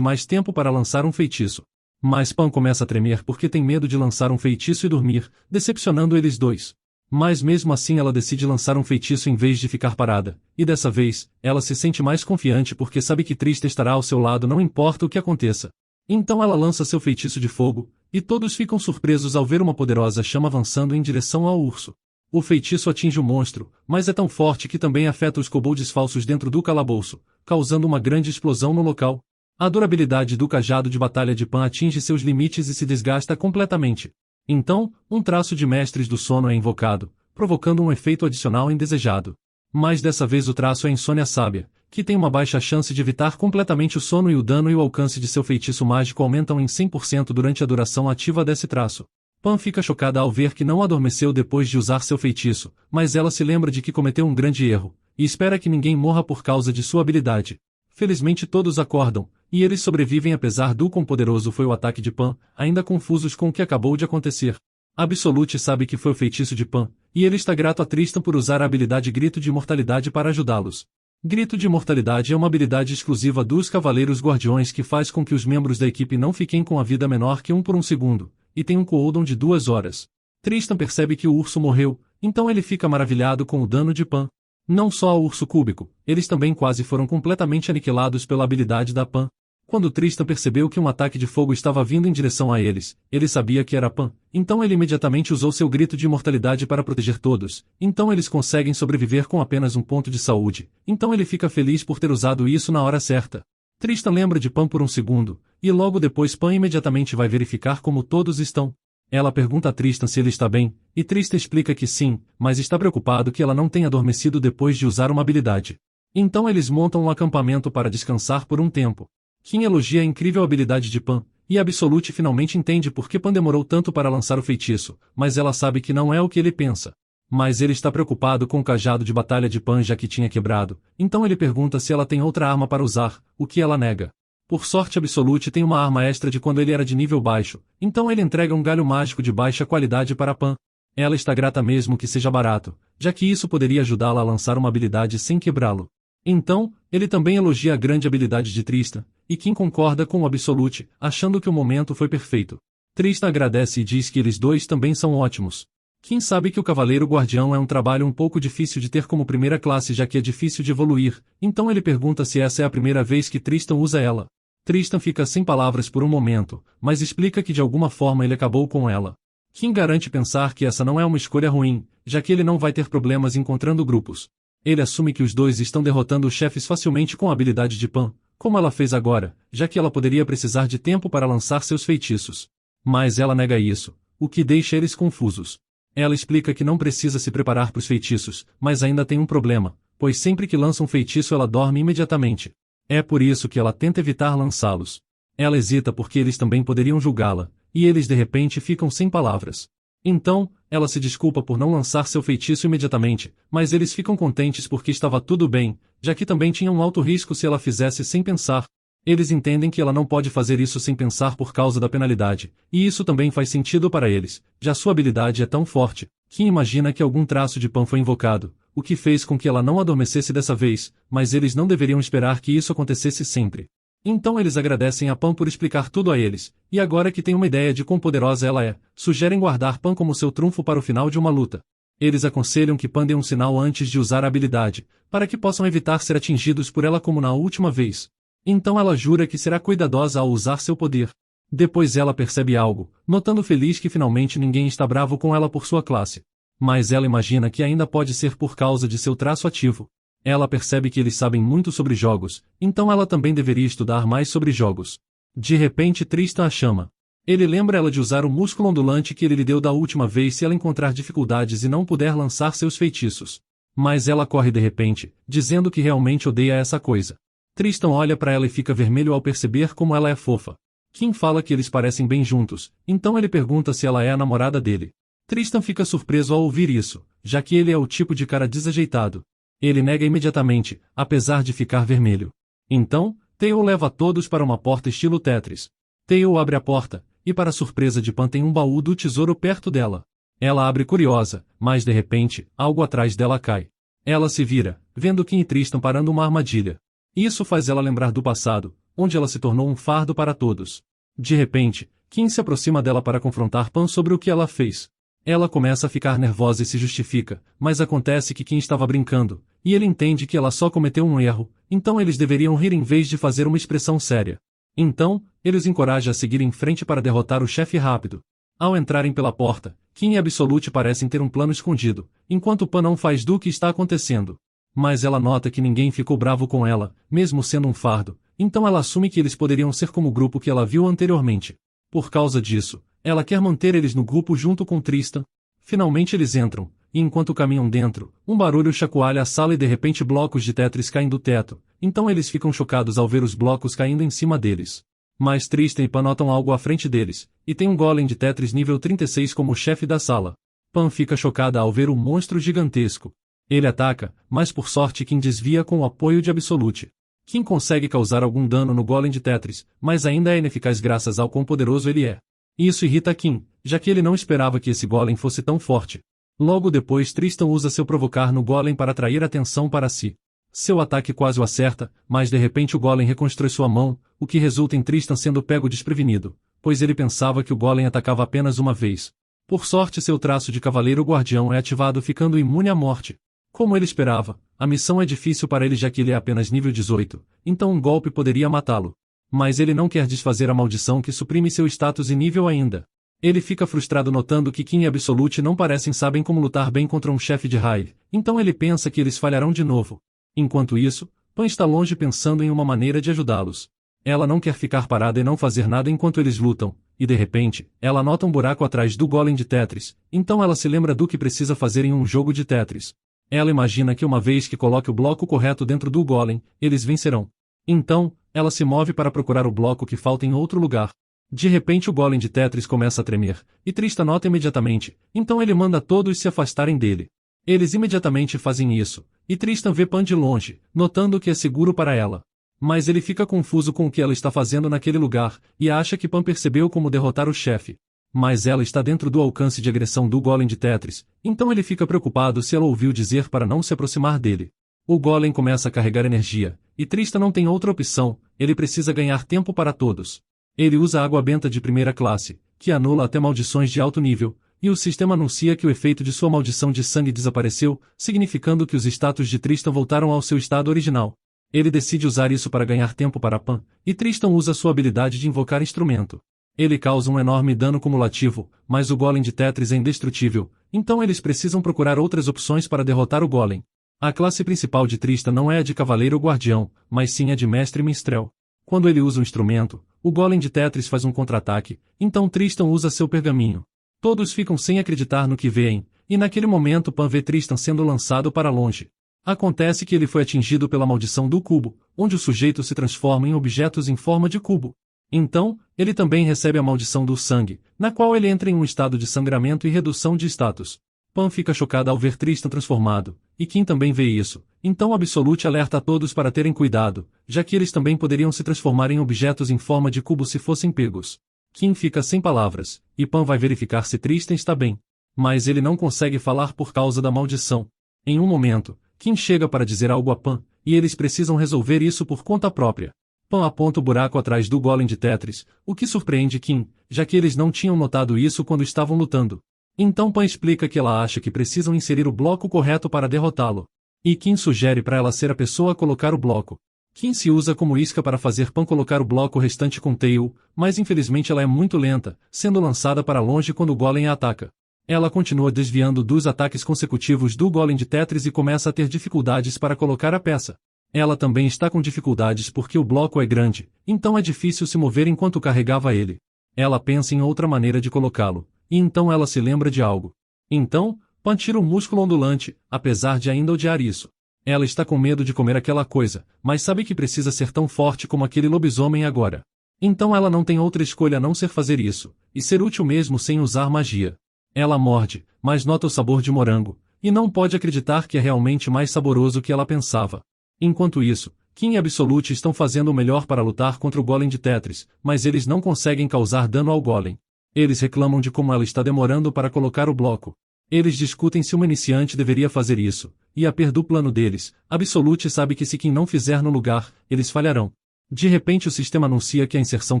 mais tempo para lançar um feitiço. Mas Pan começa a tremer porque tem medo de lançar um feitiço e dormir, decepcionando eles dois. Mas mesmo assim ela decide lançar um feitiço em vez de ficar parada, e dessa vez, ela se sente mais confiante porque sabe que Tristan estará ao seu lado não importa o que aconteça. Então ela lança seu feitiço de fogo, e todos ficam surpresos ao ver uma poderosa chama avançando em direção ao urso. O feitiço atinge o monstro, mas é tão forte que também afeta os kobolds falsos dentro do calabouço, causando uma grande explosão no local. A durabilidade do cajado de batalha de Pan atinge seus limites e se desgasta completamente. Então, um traço de mestres do sono é invocado, provocando um efeito adicional indesejado. Mas dessa vez o traço é Insônia Sábia, que tem uma baixa chance de evitar completamente o sono e o dano e o alcance de seu feitiço mágico aumentam em 100% durante a duração ativa desse traço. Pan fica chocada ao ver que não adormeceu depois de usar seu feitiço, mas ela se lembra de que cometeu um grande erro, e espera que ninguém morra por causa de sua habilidade. Felizmente todos acordam, e eles sobrevivem apesar do quão poderoso foi o ataque de Pan, ainda confusos com o que acabou de acontecer. Absolute sabe que foi o feitiço de Pan, e ele está grato a Tristan por usar a habilidade Grito de Imortalidade para ajudá-los. Grito de Imortalidade é uma habilidade exclusiva dos Cavaleiros Guardiões que faz com que os membros da equipe não fiquem com a vida menor que 1 por 1 segundo, e tem um cooldown de 2 horas. Tristan percebe que o urso morreu, então ele fica maravilhado com o dano de Pan. Não só o urso cúbico, eles também quase foram completamente aniquilados pela habilidade da Pan. Quando Tristan percebeu que um ataque de fogo estava vindo em direção a eles, ele sabia que era Pan, então ele imediatamente usou seu grito de imortalidade para proteger todos, então eles conseguem sobreviver com apenas um ponto de saúde, então ele fica feliz por ter usado isso na hora certa. Tristan lembra de Pan por um segundo, e logo depois Pan imediatamente vai verificar como todos estão. Ela pergunta a Tristan se ele está bem, e Tristan explica que sim, mas está preocupado que ela não tenha adormecido depois de usar uma habilidade. Então eles montam um acampamento para descansar por um tempo. Kim elogia a incrível habilidade de Pan, e Absolute finalmente entende por que Pan demorou tanto para lançar o feitiço, mas ela sabe que não é o que ele pensa. Mas ele está preocupado com o cajado de batalha de Pan já que tinha quebrado, então ele pergunta se ela tem outra arma para usar, o que ela nega. Por sorte Absolute tem uma arma extra de quando ele era de nível baixo, então ele entrega um galho mágico de baixa qualidade para Pan. Ela está grata mesmo que seja barato, já que isso poderia ajudá-la a lançar uma habilidade sem quebrá-lo. Então, ele também elogia a grande habilidade de Tristan, e Kim concorda com o Absolute, achando que o momento foi perfeito. Tristan agradece e diz que eles dois também são ótimos. Kim sabe que o Cavaleiro Guardião é um trabalho um pouco difícil de ter como primeira classe já que é difícil de evoluir, então ele pergunta se essa é a primeira vez que Tristan usa ela. Tristan fica sem palavras por um momento, mas explica que de alguma forma ele acabou com ela. Kim garante pensar que essa não é uma escolha ruim, já que ele não vai ter problemas encontrando grupos. Ele assume que os dois estão derrotando os chefes facilmente com a habilidade de Pan, como ela fez agora, já que ela poderia precisar de tempo para lançar seus feitiços. Mas ela nega isso, o que deixa eles confusos. Ela explica que não precisa se preparar para os feitiços, mas ainda tem um problema, pois sempre que lança um feitiço ela dorme imediatamente. É por isso que ela tenta evitar lançá-los. Ela hesita porque eles também poderiam julgá-la, e eles de repente ficam sem palavras. Então, ela se desculpa por não lançar seu feitiço imediatamente, mas eles ficam contentes porque estava tudo bem, já que também tinha um alto risco se ela fizesse sem pensar. Eles entendem que ela não pode fazer isso sem pensar por causa da penalidade, e isso também faz sentido para eles, já sua habilidade é tão forte, que imagina que algum traço de Pan foi invocado, o que fez com que ela não adormecesse dessa vez, mas eles não deveriam esperar que isso acontecesse sempre. Então eles agradecem a Pan por explicar tudo a eles, e agora que têm uma ideia de quão poderosa ela é, sugerem guardar Pan como seu trunfo para o final de uma luta. Eles aconselham que Pan dê um sinal antes de usar a habilidade, para que possam evitar ser atingidos por ela como na última vez. Então ela jura que será cuidadosa ao usar seu poder. Depois ela percebe algo, notando feliz que finalmente ninguém está bravo com ela por sua classe. Mas ela imagina que ainda pode ser por causa de seu traço ativo. Ela percebe que eles sabem muito sobre jogos, então ela também deveria estudar mais sobre jogos. De repente Tristan a chama. Ele lembra ela de usar o músculo ondulante que ele lhe deu da última vez se ela encontrar dificuldades e não puder lançar seus feitiços. Mas ela corre de repente, dizendo que realmente odeia essa coisa. Tristan olha para ela e fica vermelho ao perceber como ela é fofa. Kim fala que eles parecem bem juntos, então ele pergunta se ela é a namorada dele. Tristan fica surpreso ao ouvir isso, já que ele é o tipo de cara desajeitado. Ele nega imediatamente, apesar de ficar vermelho. Então, Theo leva todos para uma porta estilo Tetris. Theo abre a porta, e para surpresa de Pan tem um baú do tesouro perto dela. Ela abre curiosa, mas de repente, algo atrás dela cai. Ela se vira, vendo Kim e Tristan parando uma armadilha. Isso faz ela lembrar do passado, onde ela se tornou um fardo para todos. De repente, Kim se aproxima dela para confrontar Pan sobre o que ela fez. Ela começa a ficar nervosa e se justifica, mas acontece que Kim estava brincando, e ele entende que ela só cometeu um erro, então eles deveriam rir em vez de fazer uma expressão séria. Então, ele os encoraja a seguir em frente para derrotar o chefe rápido. Ao entrarem pela porta, Kim e Absolute parecem ter um plano escondido, enquanto Pan não faz do que está acontecendo. Mas ela nota que ninguém ficou bravo com ela, mesmo sendo um fardo, então ela assume que eles poderiam ser como o grupo que ela viu anteriormente. Por causa disso, ela quer manter eles no grupo junto com Tristan. Finalmente eles entram, e enquanto caminham dentro, um barulho chacoalha a sala e de repente blocos de Tetris caem do teto, então eles ficam chocados ao ver os blocos caindo em cima deles. Mas Tristan e Pan notam algo à frente deles, e tem um golem de Tetris nível 36 como chefe da sala. Pan fica chocada ao ver um monstro gigantesco. Ele ataca, mas por sorte Kim desvia com o apoio de Absolute. Kim consegue causar algum dano no golem de Tetris, mas ainda é ineficaz graças ao quão poderoso ele é. Isso irrita Kim, já que ele não esperava que esse golem fosse tão forte. Logo depois Tristan usa seu provocar no golem para atrair atenção para si. Seu ataque quase o acerta, mas de repente o golem reconstrói sua mão, o que resulta em Tristan sendo pego desprevenido, pois ele pensava que o golem atacava apenas uma vez. Por sorte seu traço de cavaleiro guardião é ativado ficando imune à morte. Como ele esperava, a missão é difícil para ele já que ele é apenas nível 18, então um golpe poderia matá-lo. Mas ele não quer desfazer a maldição que suprime seu status e nível ainda. Ele fica frustrado notando que Kim e Absolute não parecem sabem como lutar bem contra um chefe de raid, então ele pensa que eles falharão de novo. Enquanto isso, Pan está longe pensando em uma maneira de ajudá-los. Ela não quer ficar parada e não fazer nada enquanto eles lutam, e de repente, ela nota um buraco atrás do golem de Tetris, então ela se lembra do que precisa fazer em um jogo de Tetris. Ela imagina que uma vez que coloque o bloco correto dentro do golem, eles vencerão. Então, ela se move para procurar o bloco que falta em outro lugar. De repente o golem de Tetris começa a tremer, e Tristan nota imediatamente, então ele manda todos se afastarem dele. Eles imediatamente fazem isso, e Tristan vê Pan de longe, notando que é seguro para ela. Mas ele fica confuso com o que ela está fazendo naquele lugar, e acha que Pan percebeu como derrotar o chefe. Mas ela está dentro do alcance de agressão do golem de Tetris, então ele fica preocupado se ela ouviu dizer para não se aproximar dele. O golem começa a carregar energia, e Tristan não tem outra opção, ele precisa ganhar tempo para todos. Ele usa água benta de primeira classe, que anula até maldições de alto nível, e o sistema anuncia que o efeito de sua maldição de sangue desapareceu, significando que os status de Tristan voltaram ao seu estado original. Ele decide usar isso para ganhar tempo para Pan, e Tristan usa sua habilidade de invocar instrumento. Ele causa um enorme dano cumulativo, mas o golem de Tetris é indestrutível, então eles precisam procurar outras opções para derrotar o golem. A classe principal de Tristan não é a de cavaleiro guardião, mas sim a de mestre minstrel. Quando ele usa o instrumento, o golem de Tetris faz um contra-ataque, então Tristan usa seu pergaminho. Todos ficam sem acreditar no que veem, e naquele momento Pan vê Tristan sendo lançado para longe. Acontece que ele foi atingido pela maldição do cubo, onde o sujeito se transforma em objetos em forma de cubo. Então, ele também recebe a maldição do sangue, na qual ele entra em um estado de sangramento e redução de status. Pan fica chocada ao ver Tristan transformado, e Kim também vê isso. Então Absolute alerta a todos para terem cuidado, já que eles também poderiam se transformar em objetos em forma de cubo se fossem pegos. Kim fica sem palavras, e Pan vai verificar se Tristan está bem. Mas ele não consegue falar por causa da maldição. Em um momento, Kim chega para dizer algo a Pan, e eles precisam resolver isso por conta própria. Pan aponta o buraco atrás do golem de Tetris, o que surpreende Kim, já que eles não tinham notado isso quando estavam lutando. Então Pan explica que ela acha que precisam inserir o bloco correto para derrotá-lo. E Kim sugere para ela ser a pessoa a colocar o bloco. Kim se usa como isca para fazer Pan colocar o bloco restante com Tail, mas infelizmente ela é muito lenta, sendo lançada para longe quando o golem a ataca. Ela continua desviando dos ataques consecutivos do golem de Tetris e começa a ter dificuldades para colocar a peça. Ela também está com dificuldades porque o bloco é grande, então é difícil se mover enquanto carregava ele. Ela pensa em outra maneira de colocá-lo, e então ela se lembra de algo. Então, Pan tira o músculo ondulante, apesar de ainda odiar isso. Ela está com medo de comer aquela coisa, mas sabe que precisa ser tão forte como aquele lobisomem agora. Então ela não tem outra escolha a não ser fazer isso, e ser útil mesmo sem usar magia. Ela morde, mas nota o sabor de morango, e não pode acreditar que é realmente mais saboroso que ela pensava. Enquanto isso, Kim e Absolute estão fazendo o melhor para lutar contra o golem de Tetris, mas eles não conseguem causar dano ao golem. Eles reclamam de como ela está demorando para colocar o bloco. Eles discutem se uma iniciante deveria fazer isso, e a per do plano deles, Absolute sabe que se Kim não fizer no lugar, eles falharão. De repente o sistema anuncia que a inserção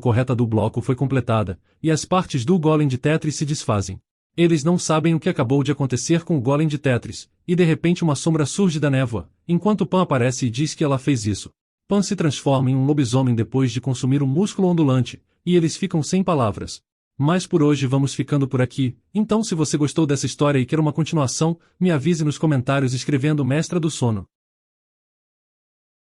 correta do bloco foi completada, e as partes do golem de Tetris se desfazem. Eles não sabem o que acabou de acontecer com o golem de Tetris, e de repente uma sombra surge da névoa, enquanto Pan aparece e diz que ela fez isso. Pan se transforma em um lobisomem depois de consumir o músculo ondulante, e eles ficam sem palavras. Mas por hoje vamos ficando por aqui, então se você gostou dessa história e quer uma continuação, me avise nos comentários escrevendo Mestra do Sono.